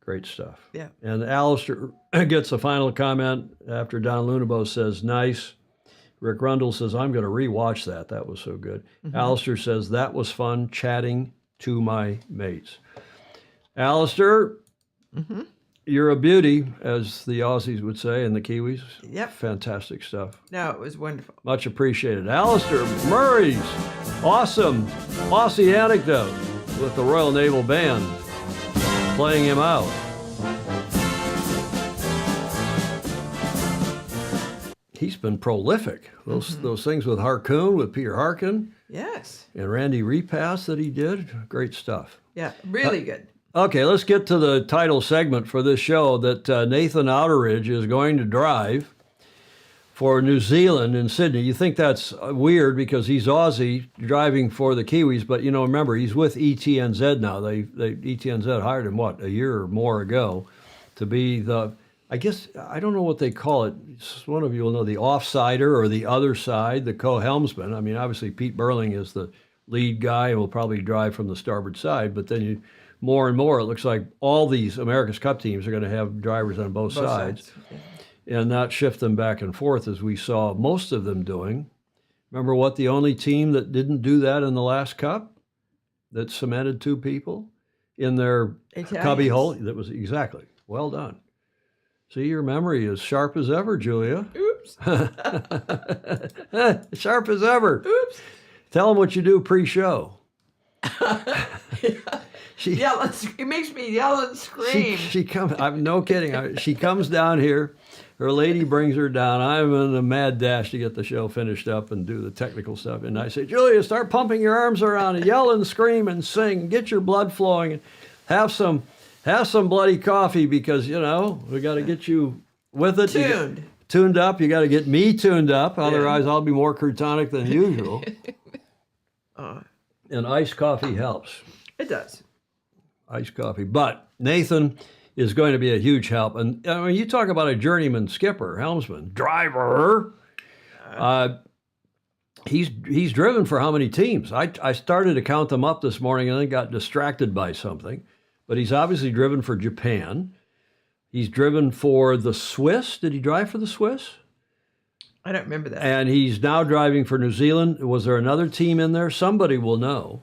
Speaker 1: Great stuff.
Speaker 2: Yeah.
Speaker 1: And Alistair gets a final comment after Don Lunabo says, nice. Rick Rundle says, I'm going to rewatch that. That was so good. Alistair says, that was fun chatting to my mates. Alistair, you're a beauty, as the Aussies would say, and the Kiwis.
Speaker 2: Yep.
Speaker 1: Fantastic stuff.
Speaker 2: No, it was wonderful.
Speaker 1: Much appreciated. Alistair Murray's awesome Aussie anecdote with the Royal Naval Band playing him out. He's been prolific. Those things with Harcoon, with Peter Harkin.
Speaker 2: Yes.
Speaker 1: And Randy Repass that he did. Great stuff.
Speaker 2: Yeah, really good.
Speaker 1: Okay, let's get to the title segment for this show that Nathan Outteridge is going to drive for New Zealand in Sydney. You think that's weird because he's Aussie driving for the Kiwis, but remember, he's with ETNZ now. ETNZ hired him, a year or more ago to be I don't know what they call it. One of you will know, the offsider or the other side, the co-helmsman. I mean, obviously Pete Burling is the lead guy and will probably drive from the starboard side, but then more and more, it looks like all these America's Cup teams are going to have drivers on both sides. And not shift them back and forth as we saw most of them doing. Remember what the only team that didn't do that in the last Cup, that cemented two people in their cubby hole? That was exactly. Well done. See, your memory is sharp as ever, Julia.
Speaker 2: Oops.
Speaker 1: Sharp as ever.
Speaker 2: Oops.
Speaker 1: Tell them what you do pre-show.
Speaker 2: It makes me yell and scream.
Speaker 1: She comes. I'm no kidding. She comes down here. Her lady brings her down. I'm in a mad dash to get the show finished up and do the technical stuff. And I say, Julia, start pumping your arms around and yell and scream and sing. Get your blood flowing and have some bloody coffee because, we got to get you with it. Tuned up. You got to get me tuned up. Otherwise, I'll be more crotonic than usual. And iced coffee helps.
Speaker 2: It does.
Speaker 1: Iced coffee. But Nathan is going to be a huge help. And I mean, you talk about a journeyman skipper, helmsman, driver. He's driven for how many teams? I started to count them up this morning and then got distracted by something. But he's obviously driven for Japan. He's driven for the Swiss. Did he drive for the Swiss?
Speaker 2: I don't remember that.
Speaker 1: And he's now driving for New Zealand. Was there another team in there? Somebody will know.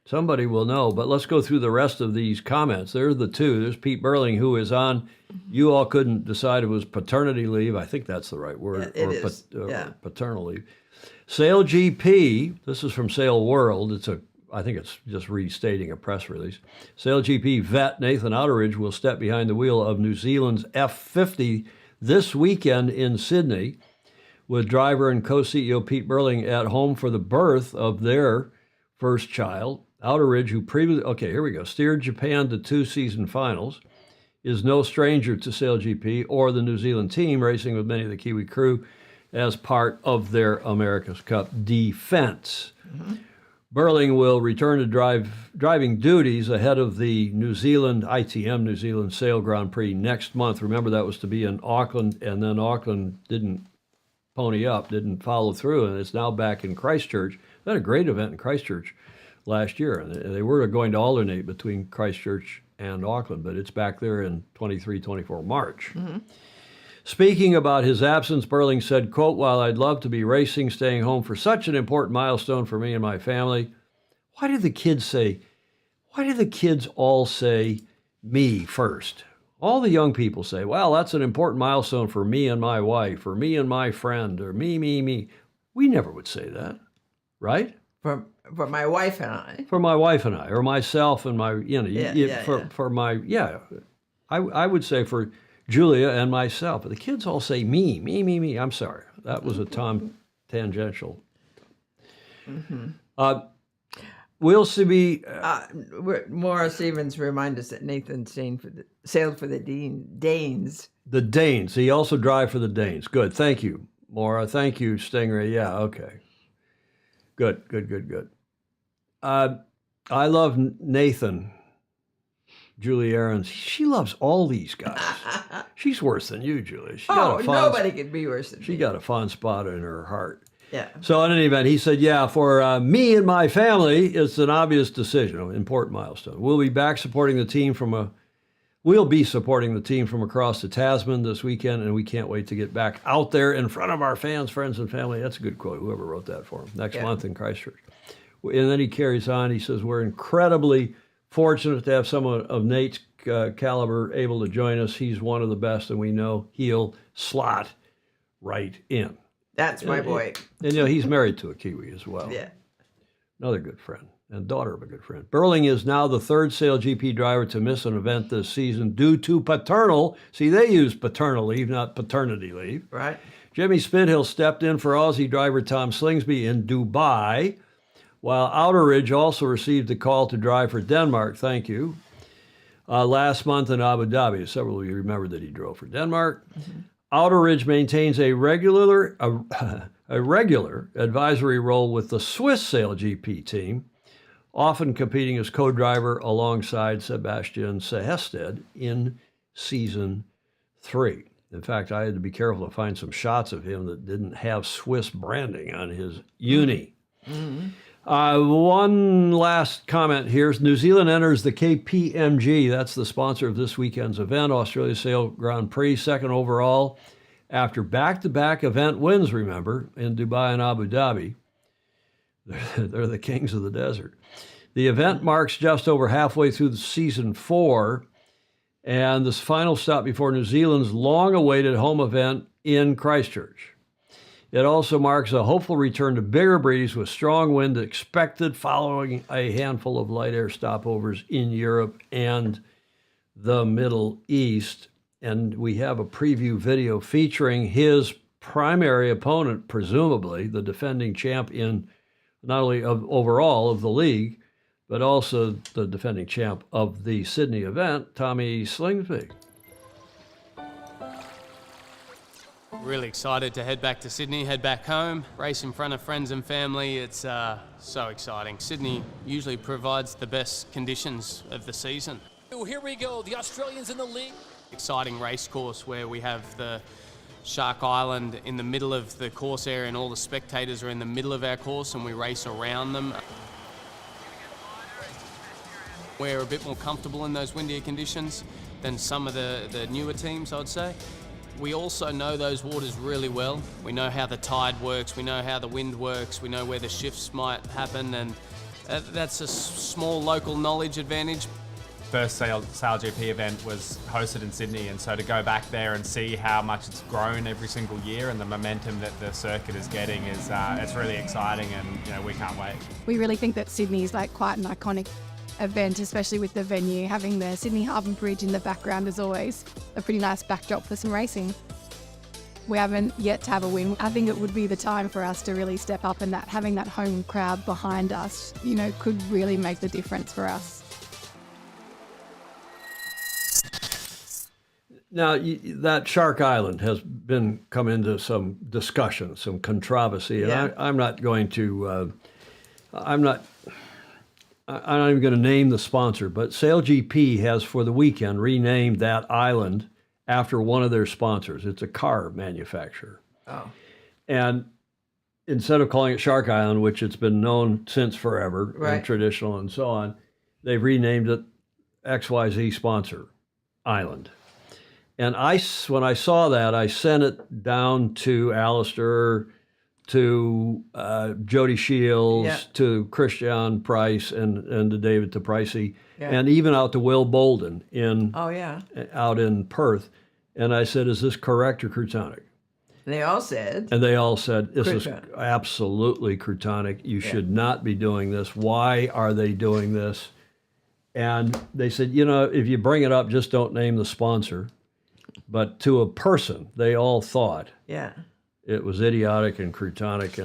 Speaker 1: Somebody will know, but let's go through the rest of these comments. There are the two. There's Pete Burling, who is on, you all couldn't decide it was paternity leave. I think that's the right word.
Speaker 2: Yeah, it is.
Speaker 1: Paternal leave. SailGP, this is from Sail World. I think it's just restating a press release. SailGP vet Nathan Outteridge will step behind the wheel of New Zealand's F50 this weekend in Sydney, with driver and co-CEO Pete Burling at home for the birth of their first child. Outteridge, who previously, steered Japan to 2 season finals, is no stranger to SailGP or the New Zealand team, racing with many of the Kiwi crew as part of their America's Cup defense. Mm-hmm. Burling will return to driving duties ahead of the New Zealand ITM New Zealand Sail Grand Prix next month. Remember, that was to be in Auckland, and then Auckland didn't pony up, didn't follow through, and it's now back in Christchurch. They had a great event in Christchurch last year, and they were going to alternate between Christchurch and Auckland, but it's back there in 23-24 March. Mm-hmm. Speaking about his absence, Burling said, quote, "While I'd love to be racing, staying home for such an important milestone for me and my family." Why do the kids all say me first? All the young people say, well, that's an important milestone for me and my wife, or me and my friend, or me. We never would say that, right?
Speaker 2: For my wife and I.
Speaker 1: For my wife and I, or myself and my, I would say for Julia and myself. But the kids all say me. I'm sorry. That was a tangential. Mm-hmm. We'll see.
Speaker 2: Maura Stevens remind us that Nathan sailed for the Danes.
Speaker 1: The Danes. He also drive for the Danes. Good. Thank you, Maura. Thank you, Stingray. Yeah. Okay. Good. I love Nathan. Julie Aarons. She loves all these guys. She's worse than you, Julie.
Speaker 2: Nobody could be worse than
Speaker 1: she got a fond spot in her heart.
Speaker 2: Yeah.
Speaker 1: So in any event, he said, for me and my family, it's an obvious decision, an important milestone. We'll be supporting the team from across the Tasman this weekend, and we can't wait to get back out there in front of our fans, friends, and family. That's a good quote, whoever wrote that for him. Next month in Christchurch. And then he carries on. He says, we're incredibly fortunate to have someone of Nate's caliber able to join us. He's one of the best, and we know he'll slot right in.
Speaker 2: That's my boy.
Speaker 1: And he's married to a Kiwi as well.
Speaker 2: Yeah.
Speaker 1: Another good friend and daughter of a good friend. Burling is now the third SailGP driver to miss an event this season due to paternal. See, they use paternal leave, not paternity leave.
Speaker 2: Right.
Speaker 1: Jimmy Spithill stepped in for Aussie driver Tom Slingsby in Dubai, while Outteridge also received a call to drive for Denmark. Thank you. last month in Abu Dhabi. Several of you remember that he drove for Denmark. Outteridge maintains a regular advisory role with the Swiss SailGP team, often competing as co-driver alongside Sebastian Sehested in Season 3. In fact, I had to be careful to find some shots of him that didn't have Swiss branding on his uni. One last comment here. New Zealand enters the KPMG. That's the sponsor of this weekend's event, Australia Sail Grand Prix, second overall after back-to-back event wins, remember, in Dubai and Abu Dhabi. They're the kings of the desert. The event marks just over halfway through Season 4, and this final stop before New Zealand's long-awaited home event in Christchurch. It also marks a hopeful return to bigger breeze with strong wind expected following a handful of light air stopovers in Europe and the Middle East. And we have a preview video featuring his primary opponent, presumably the defending champion, not only of overall of the league, but also the defending champ of the Sydney event, Tommy Slingsby.
Speaker 14: Really excited to head back to Sydney, head back home, race in front of friends and family. It's so exciting. Sydney usually provides the best conditions of the season.
Speaker 15: Here we go, the Australians in the lead.
Speaker 14: Exciting race course where we have the Shark Island in the middle of the course area and all the spectators are in the middle of our course and we race around them. We're a bit more comfortable in those windier conditions than some of the newer teams, I'd say. We also know those waters really well. We know how the tide works, we know how the wind works, we know where the shifts might happen, and that's a small local knowledge advantage.
Speaker 16: First SailGP event was hosted in Sydney, and so to go back there and see how much it's grown every single year and the momentum that the circuit is getting is it's really exciting, and we can't wait.
Speaker 17: We really think that Sydney is quite an iconic event, especially with the venue. Having the Sydney Harbour Bridge in the background is always a pretty nice backdrop for some racing. We haven't yet to have a win. I think it would be the time for us to really step up, and that having that home crowd behind us, could really make the difference for us.
Speaker 1: Now, that Shark Island has come into some discussion, some controversy, and I'm not going to, I'm not even going to name the sponsor, but SailGP has for the weekend renamed that island after one of their sponsors. It's a car manufacturer.
Speaker 2: Oh.
Speaker 1: And instead of calling it Shark Island, which it's been known since forever,
Speaker 2: Right.
Speaker 1: and traditional and so on, they've renamed it XYZ Sponsor Island. And when I saw that, I sent it down to Alistair, to Jody Shields, to Christian Price, and to David Pricey, and even out to Will Bolden out in Perth. And I said, "Is this correct or Crutonic?"
Speaker 2: And they all said.
Speaker 1: And they all said, "This is absolutely Crutonic. You should not be doing this. Why are they doing this?" And they said, if you bring it up, just don't name the sponsor. But to a person, they all thought it was idiotic and Crutonic,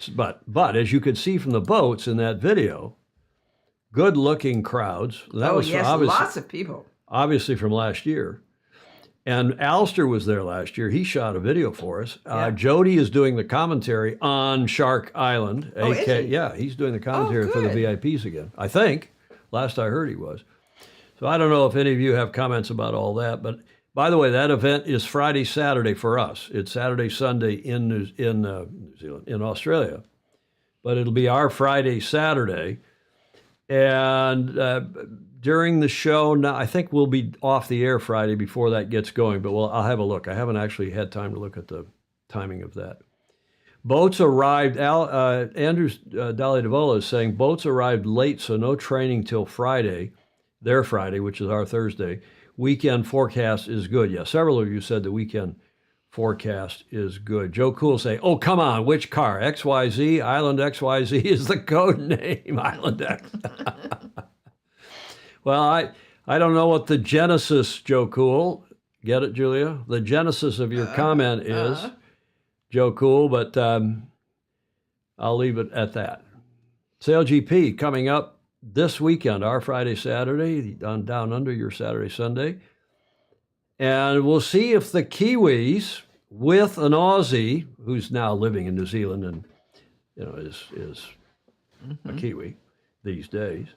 Speaker 1: but as you could see from the boats in that video, good-looking crowds. That was
Speaker 2: lots of people.
Speaker 1: Obviously from last year. And Alistair was there last year. He shot a video for us. Jody is doing the commentary on Shark Island.
Speaker 2: Is he?
Speaker 1: Yeah, he's doing the commentary for the VIPs again. I think. Last I heard he was. So I don't know if any of you have comments about all that, but by the way, that event is Friday, Saturday for us. It's Saturday, Sunday in New Zealand, in Australia, but it'll be our Friday, Saturday, and during the show. Now I think we'll be off the air Friday before that gets going, but I'll have a look. I haven't actually had time to look at the timing of that. Boats arrived. Andrew Dali Devola is saying boats arrived late, so no training till Friday. Their Friday, which is our Thursday. Weekend forecast is good. Yeah, several of you said the weekend forecast is good. Joe Cool say, "Oh, come on, which car? XYZ? Island XYZ is the code name. Island X." Well, I don't know what the genesis, Joe Cool. Get it, Julia? The genesis of your comment is, Joe Cool, but I'll leave it at that. SailGP coming up this weekend, our Friday, Saturday, down under your Saturday, Sunday. And we'll see if the Kiwis, with an Aussie who's now living in New Zealand and is a Kiwi these days,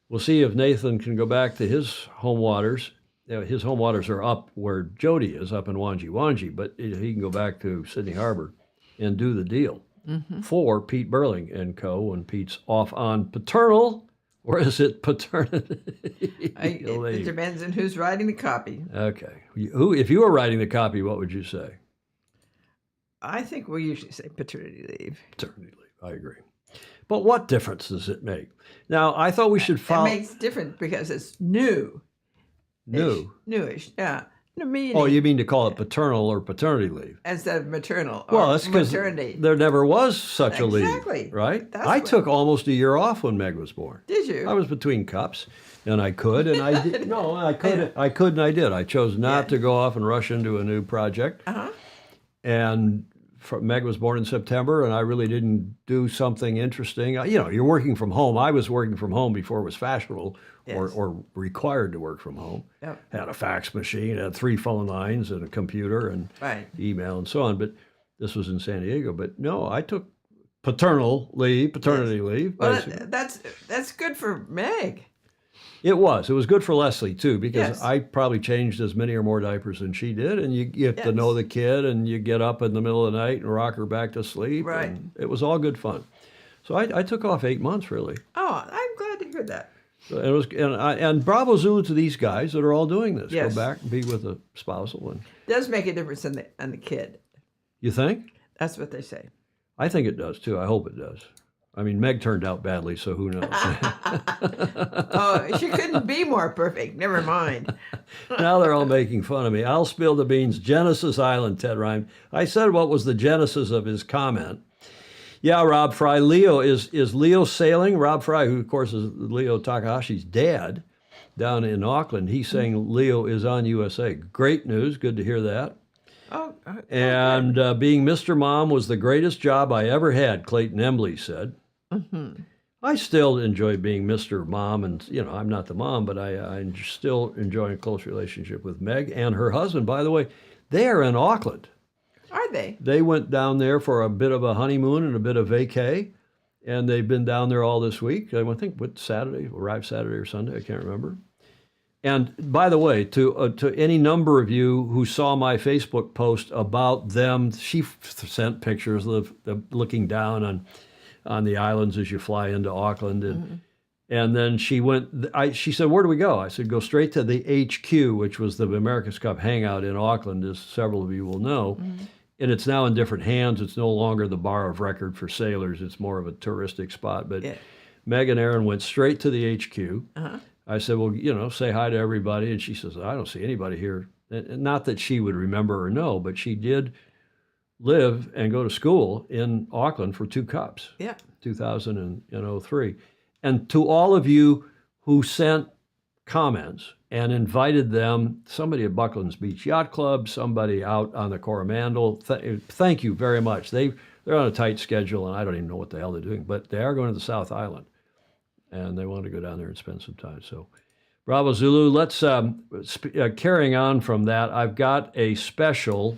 Speaker 1: we'll see if Nathan can go back to his home waters. His home waters are up where Jody is, up in Wanji, but he can go back to Sydney Harbor and do the deal for Pete Burling and co. when Pete's off on paternal, or is it paternity?
Speaker 2: It depends on who's writing the copy.
Speaker 1: Okay. If you were writing the copy, what would you say?
Speaker 2: I think we usually say paternity leave.
Speaker 1: Paternity leave, I agree. But what difference does it make? Now, I thought we should follow...
Speaker 2: It makes difference because it's new. Newish, yeah. Meaning,
Speaker 1: oh, you mean to call it paternal or paternity leave?
Speaker 2: Instead of maternal
Speaker 1: Well,
Speaker 2: or
Speaker 1: that's because
Speaker 2: maternity.
Speaker 1: there never was such a leave.
Speaker 2: Exactly.
Speaker 1: Right? I took almost a year off when Meg was born.
Speaker 2: Did you?
Speaker 1: I was between cups, and I could, and I did. No, I could, and I did. I chose not to go off and rush into a new project. And Meg was born in September, and I really didn't do something interesting. You're working from home. I was working from home before it was fashionable or required to work from home.
Speaker 2: Yep.
Speaker 1: Had a fax machine, had 3 phone lines and a computer and email and so on. But this was in San Diego. But no, I took paternity leave.
Speaker 2: Well, that's good for Meg.
Speaker 1: It was good for Leslie too, because I probably changed as many or more diapers than she did, and you get to know the kid, and you get up in the middle of the night and rock her back to sleep.
Speaker 2: Right.
Speaker 1: And it was all good fun. So I took off 8 months really.
Speaker 2: Oh, I'm glad to hear that.
Speaker 1: So it was, and bravo Zulu to these guys that are all doing this.
Speaker 2: Yes.
Speaker 1: Go back and be with a spousal. And
Speaker 2: does make a difference in the kid.
Speaker 1: You think?
Speaker 2: That's what they say.
Speaker 1: I think it does too. I hope it does. I mean, Meg turned out badly, so who knows?
Speaker 2: Oh, she couldn't be more perfect. Never mind.
Speaker 1: Now they're all making fun of me. I'll spill the beans. Genesis Island, Ted Rhyme. I said what was the genesis of his comment. Yeah, Rob Fry. Leo, is Leo sailing? Rob Fry, who of course is Leo Takahashi's dad down in Auckland, he's saying Leo is on USA. Great news. Good to hear that. And being Mr. Mom was the greatest job I ever had, Clayton Embley said. I still enjoy being Mr. Mom, and I'm not the mom, but I'm still enjoying a close relationship with Meg and her husband. By the way, they are in Auckland.
Speaker 2: Are they?
Speaker 1: They went down there for a bit of a honeymoon and a bit of vacay, and they've been down there all this week. I think arrived Saturday or Sunday, I can't remember. And by the way, to any number of you who saw my Facebook post about them, she sent pictures of looking down on the islands as you fly into Auckland, and then she said, "Where do we go?" I said, "Go straight to the HQ," which was the America's Cup hangout in Auckland, as several of you will know. And it's now in different hands. It's no longer the bar of record for sailors. It's more of a touristic spot. But Meg and Aaron went straight to the HQ. I said, well, say hi to everybody. And she says, I don't see anybody here. And not that she would remember or know, but she did live and go to school in Auckland for 2 cups. 2003. And to all of you who sent comments and invited them, somebody at Buckland's Beach Yacht Club, somebody out on the Coromandel, thank you very much. They're on a tight schedule, and I don't even know what the hell they're doing, but they are going to the South Island. And they want to go down there and spend some time. So, bravo Zulu. Let's carrying on from that. I've got a special.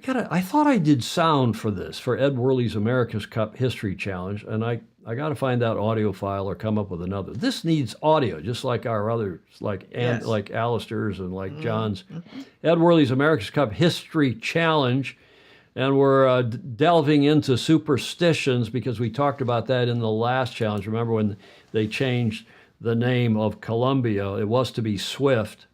Speaker 1: I thought I did sound for this for Ed Worley's America's Cup History Challenge, and I got to find that audio file or come up with another. This needs audio, just like our others, like Alistair's and like John's. Ed Worley's America's Cup History Challenge. And we're delving into superstitions because we talked about that in the last challenge. Remember when they changed the name of Columbia? It was to be Swift.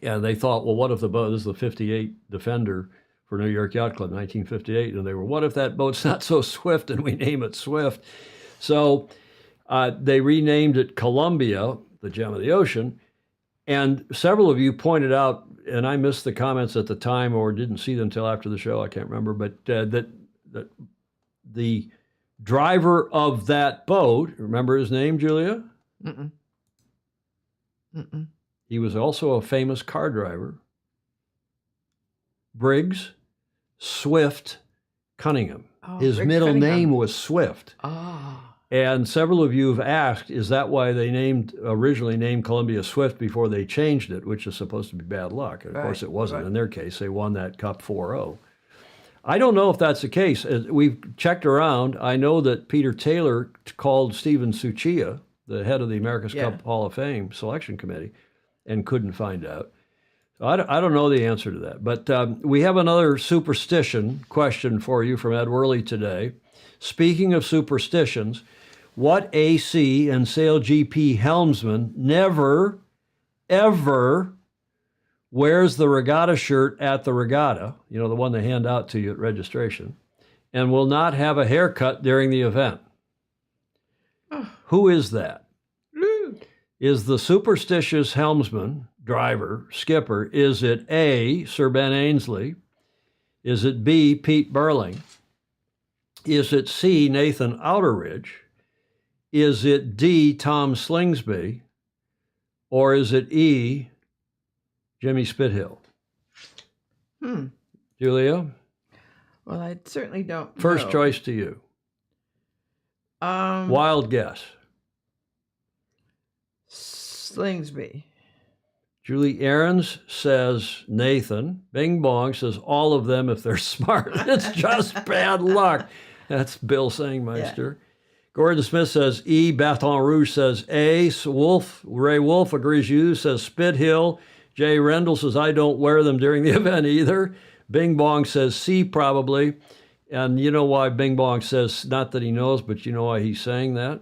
Speaker 1: And they thought, well, what if the boat, this is the 58 Defender for New York Yacht Club, 1958. And they were, what if that boat's not so swift and we name it Swift? So they renamed it Columbia, the Gem of the Ocean. And several of you pointed out, and I missed the comments at the time or didn't see them until after the show, I can't remember, but that the driver of that boat, remember his name, Julia? He was also a famous car driver. Briggs Swift Cunningham. His middle name was Swift. And several of you have asked, is that why they originally named Columbia Swift before they changed it, which is supposed to be bad luck? And of course it wasn't. In their case, they won that Cup 4-0. I don't know if that's the case. We've checked around. I know that Peter Taylor called Steven Suchia, the head of the America's Cup Hall of Fame selection committee, and couldn't find out. So I don't know the answer to that. But we have another superstition question for you from Ed Worley today. Speaking of superstitions, what AC and SailGP helmsman never, ever wears the regatta shirt at the regatta, you know, the one they hand out to you at registration, and will not have a haircut during the event? Who is that? Is the superstitious helmsman, driver, skipper, is it A, Sir Ben Ainslie? Is it B, Pete Burling? Is it C, Nathan Outteridge? Is it D, Tom Slingsby? Or is it E, Jimmy Spithill? Julia?
Speaker 2: Well, I certainly don't
Speaker 1: First
Speaker 2: know.
Speaker 1: choice to you. Wild guess.
Speaker 2: Slingsby.
Speaker 1: Julie Ahrens says Nathan. Bing Bong says all of them if they're smart. It's just bad luck. That's Bill Sangmeister. Gordon Smith says E. Baton Rouge says A. Ray Wolf agrees you, says Spithill. Jay Rendell says I don't wear them during the event either. Bing Bong says C probably. And you know why Bing Bong says, not that he knows, but you know why he's saying that?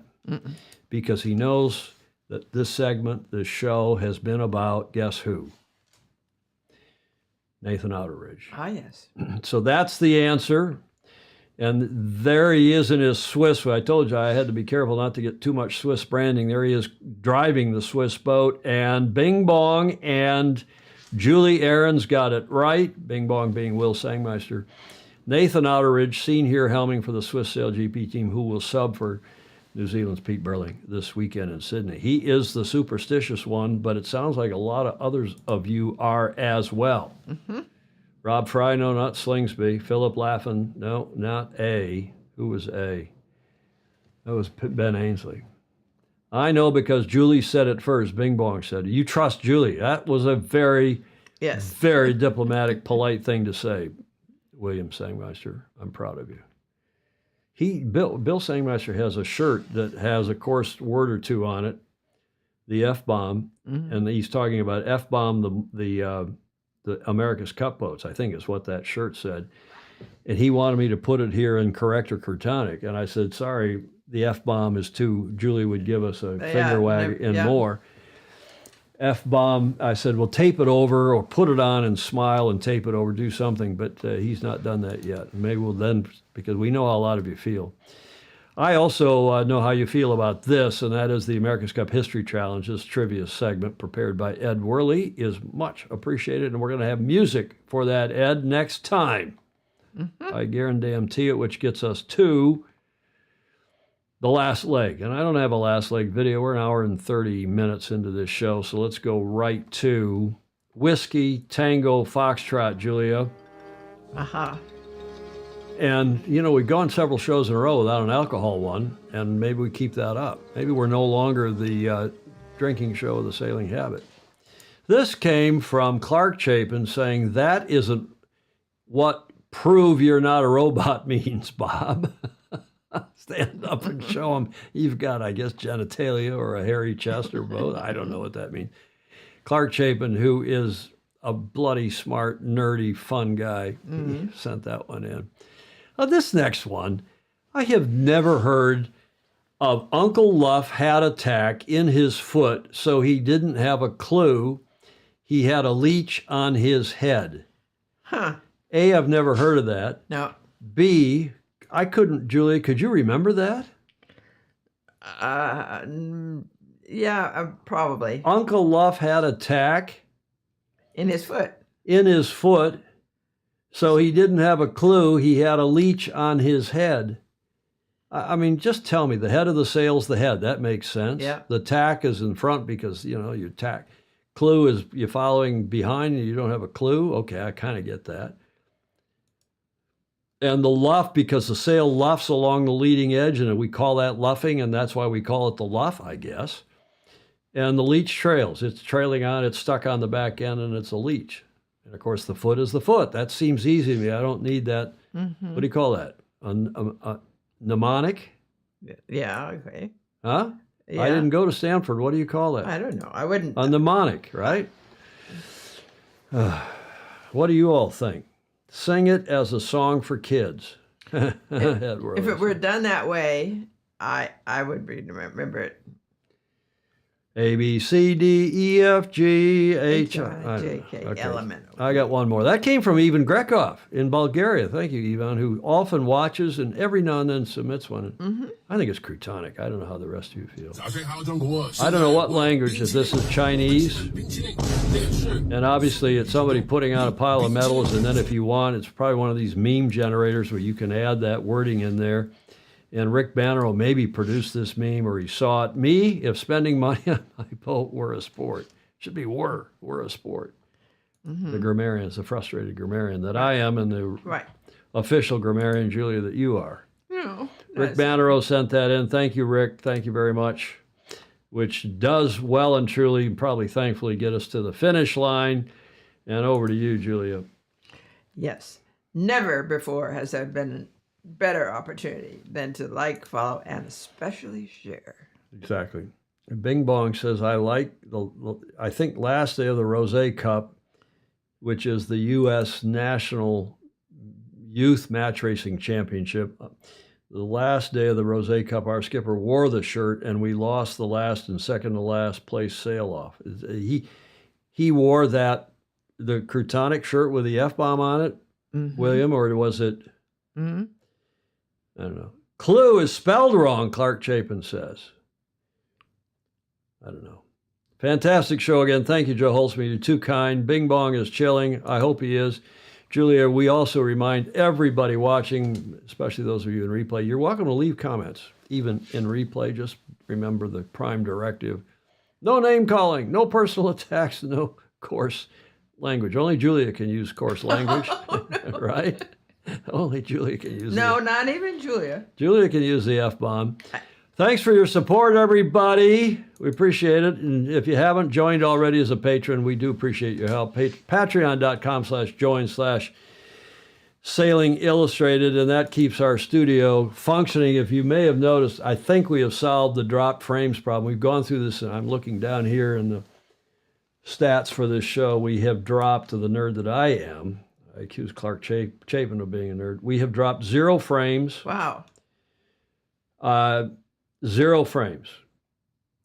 Speaker 1: Because he knows that this segment, this show, has been about, guess who? Nathan Outteridge.
Speaker 2: Ah, yes.
Speaker 1: So that's the answer. And there he is in his Swiss. I told you I had to be careful not to get too much Swiss branding. There he is driving the Swiss boat. And Bing Bong and Julie Ahrens got it right. Bing Bong being Will Sangmeister. Nathan Outteridge, seen here helming for the Swiss SailGP team, who will sub for New Zealand's Pete Burling this weekend in Sydney. He is the superstitious one, but it sounds like a lot of others of you are as well. Rob Fry, no, not Slingsby. Philip Laffin, no, not A. Who was A? That was Ben Ainslie. I know because Julie said it first. Bing Bong said it. You trust Julie. That was a very, very diplomatic, polite thing to say, William Sangmeister. I'm proud of you. Bill Sangmeister has a shirt that has a coarse word or two on it, the F-bomb, and he's talking about F-bomb, the America's Cup boats, I think is what that shirt said. And he wanted me to put it here in correct or Curtonic. And I said, sorry, the F-bomb is too, Julie would give us a finger wag and more. F-bomb, I said, well, tape it over or put it on and smile and tape it over, do something. But he's not done that yet. Maybe we'll then, because we know how a lot of you feel. I also know how you feel about this, and that is the America's Cup History Challenge. This trivia segment prepared by Ed Worley is much appreciated, and we're going to have music for that, Ed, next time. I guarantee it, which gets us to the last leg. And I don't have a last leg video. We're an hour and 30 minutes into this show, so let's go right to Whiskey Tango Foxtrot, Julia. And, you know, we've gone several shows in a row without an alcohol one, and maybe we keep that up. Maybe we're no longer the drinking show of the Sailing Habit. This came from Clark Chapin saying, that isn't what prove you're not a robot means, Bob. Stand up and show them you've got, I guess, genitalia or a hairy chest or both. I don't know what that means. Clark Chapin, who is a bloody smart, nerdy, fun guy, he sent that one in. This next one, I have never heard of Uncle Luff had a tack in his foot, so he didn't have a clue he had a leech on his head. A, I've never heard of that.
Speaker 2: No.
Speaker 1: B, I couldn't, Julia, could you remember that?
Speaker 2: Yeah, probably.
Speaker 1: Uncle Luff had a tack
Speaker 2: in his foot.
Speaker 1: In his foot, so he didn't have a clue he had a leech on his head. I mean, just tell me, the head of the sail's the head. That makes sense.
Speaker 2: Yeah.
Speaker 1: The tack is in front because, you know, your tack. Clue is you're following behind and you don't have a clue. Okay, I kind of get that. And the luff, because the sail luffs along the leading edge, and we call that luffing, and that's why we call it the luff, I guess. And the leech trails. It's trailing on, it's stuck on the back end, and it's a leech. And of course, the foot is the foot. That seems easy to me. I don't need that.
Speaker 2: Mm-hmm.
Speaker 1: What do you call that? A mnemonic?
Speaker 2: Yeah, okay.
Speaker 1: Huh?
Speaker 2: Yeah.
Speaker 1: I didn't go to Stanford. What do you call that?
Speaker 2: I don't know. I wouldn't.
Speaker 1: A mnemonic, right? What do you all think? Sing it as a song for kids.
Speaker 2: If it were done that way, I would remember it.
Speaker 1: A, B, C, D, E, F, G, H, I.
Speaker 2: J, K, L, M, N, O.
Speaker 1: I got one more. That came from Ivan Grekov in Bulgaria. Thank you, Ivan, who often watches and every now and then submits one.
Speaker 2: Mm-hmm.
Speaker 1: I think it's Crutonic. I don't know how the rest of you feel. I don't know what language, if this is Chinese. And obviously it's somebody putting out a pile of medals, and then if you want, it's probably one of these meme generators where you can add that wording in there. And Rick Banner maybe produced this meme, or he saw it. Me, if spending money on my boat were a sport. Should be were a sport.
Speaker 2: Mm-hmm.
Speaker 1: The grammarians, the frustrated grammarian that I am, and the
Speaker 2: right.
Speaker 1: official grammarian, Julia, that you are.
Speaker 2: No,
Speaker 1: Rick Banner sent that in. Thank you, Rick. Thank you very much. Which does well and truly, probably thankfully, get us to the finish line. And over to you, Julia.
Speaker 2: Yes. Never before has there been better opportunity than to like, follow, and especially share.
Speaker 1: Exactly. Bing Bong says, I think last day of the Rosé Cup, which is the U.S. National Youth Match Racing Championship. The last day of the Rosé Cup, our skipper wore the shirt, and we lost the last and second to last place sail-off. He wore the Crutonic shirt with the F-bomb on it,
Speaker 2: mm-hmm.
Speaker 1: William, or was it...
Speaker 2: Mm-hmm.
Speaker 1: I don't know. Clue is spelled wrong, Clark Chapin says. I don't know. Fantastic show again. Thank you, Joe Holtzman. You're too kind. Bing Bong is chilling. I hope he is. Julia, we also remind everybody watching, especially those of you in replay, you're welcome to leave comments, even in replay. Just remember the prime directive. No name calling, no personal attacks, no coarse language. Only Julia can use coarse language, right? Only Julia can use
Speaker 2: No, not even Julia.
Speaker 1: Julia can use the F-bomb. Thanks for your support, everybody. We appreciate it. And if you haven't joined already as a patron, we do appreciate your help. Patreon.com/join/Sailing Illustrated, and that keeps our studio functioning. If you may have noticed, I think we have solved the dropped frames problem. We've gone through this, and I'm looking down here in the stats for this show. We have dropped, to the nerd that I am, I accuse Clark Chapin of being a nerd. We have dropped 0 frames.
Speaker 2: Wow.
Speaker 1: 0 frames.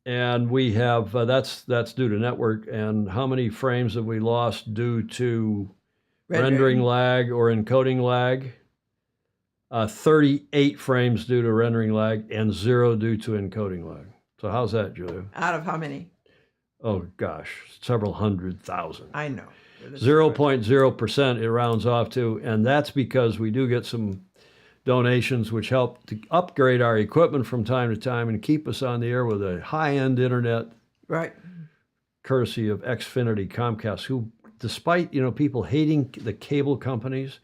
Speaker 1: And we have, that's due to network. And how many frames have we lost due to rendering lag or encoding lag? 38 frames due to rendering lag and 0 due to encoding lag. So how's that, Julia?
Speaker 2: Out of how many?
Speaker 1: Oh, gosh, several 100,000.
Speaker 2: I know.
Speaker 1: 0.0% it rounds off to, and that's because we do get some donations which help to upgrade our equipment from time to time and keep us on the air with a high-end internet.
Speaker 2: Right.
Speaker 1: Courtesy of Xfinity Comcast, who, despite, people hating the cable companies,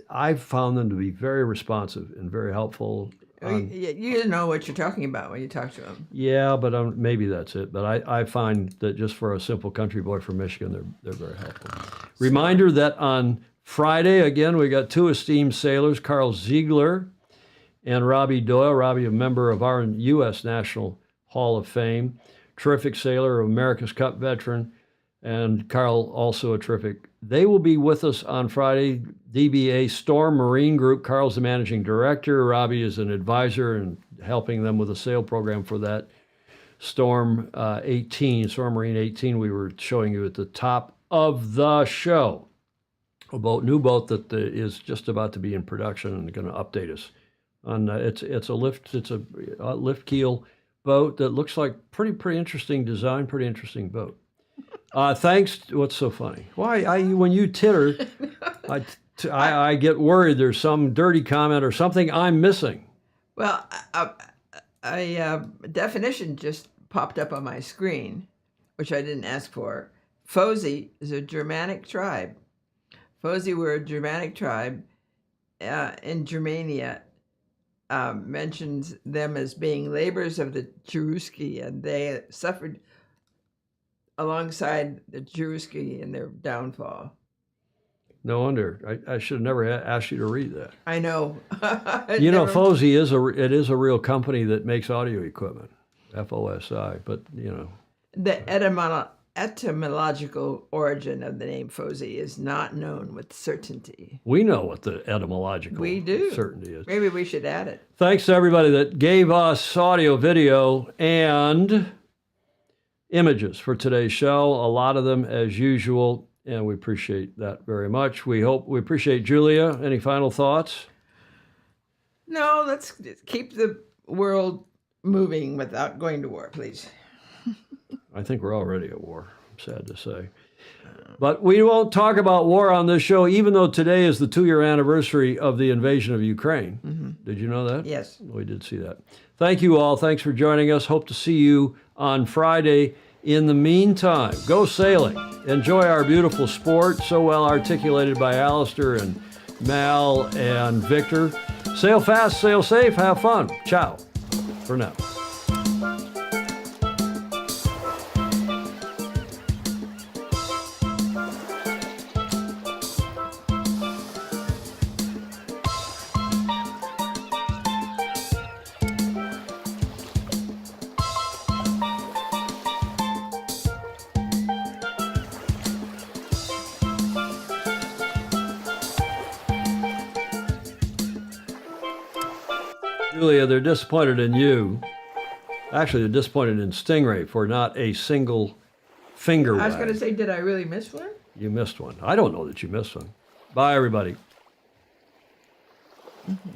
Speaker 1: I've found them to be very responsive and very helpful.
Speaker 2: You know what you're talking about when you talk to them.
Speaker 1: Yeah, but maybe that's it. But I find that just for a simple country boy from Michigan, they're very helpful. Reminder that on Friday, again, we got 2 esteemed sailors, Carl Ziegler and Robbie Doyle. Robbie, a member of our U.S. National Hall of Fame, terrific sailor, America's Cup veteran, and Carl, also a terrific. They will be with us on Friday. DBA Storm Marine Group. Carl's the managing director. Robbie is an advisor and helping them with a sail program for that Storm 18, Storm Marine 18 we were showing you at the top of the show. A new boat that is just about to be in production and going to update us on. It's a lift keel boat that looks like pretty interesting design, pretty interesting boat. Thanks. What's so funny? Why when you titter, I get worried. There's some dirty comment or something I'm missing.
Speaker 2: Well, a definition just popped up on my screen, which I didn't ask for. Fosi is a Germanic tribe. Fosi were a Germanic tribe in Germania. Mentions them as being laborers of the Cheruski, and they suffered alongside the Cheruski in their downfall.
Speaker 1: No wonder. I should have never asked you to read that.
Speaker 2: I know.
Speaker 1: You know, Fosi is a real company that makes audio equipment, FOSI. But you know,
Speaker 2: the etymological origin of the name Fosi is not known with certainty.
Speaker 1: we know what the etymological
Speaker 2: We do.
Speaker 1: certainty is.
Speaker 2: Maybe we should add it.
Speaker 1: Thanks to everybody that gave us audio, video, and images for today's show. A lot of them, as usual, and we appreciate that very much. We appreciate Julia. Any final thoughts?
Speaker 2: No, let's keep the world moving without going to war, please.
Speaker 1: I think we're already at war, I'm sad to say. But we won't talk about war on this show, even though today is the 2-year anniversary of the invasion of Ukraine.
Speaker 2: Mm-hmm.
Speaker 1: Did you know that?
Speaker 2: Yes.
Speaker 1: We did see that. Thank you all. Thanks for joining us. Hope to see you on Friday. In the meantime, go sailing. Enjoy our beautiful sport, so well articulated by Alistair and Mal and Victor. Sail fast, sail safe, have fun. Ciao for now. Julia, they're disappointed in you. Actually, they're disappointed in Stingray for not a single finger
Speaker 2: I was
Speaker 1: wag.
Speaker 2: going to say, did I really miss one?
Speaker 1: You missed one. I don't know that you missed one. Bye, everybody.
Speaker 2: Mm-hmm.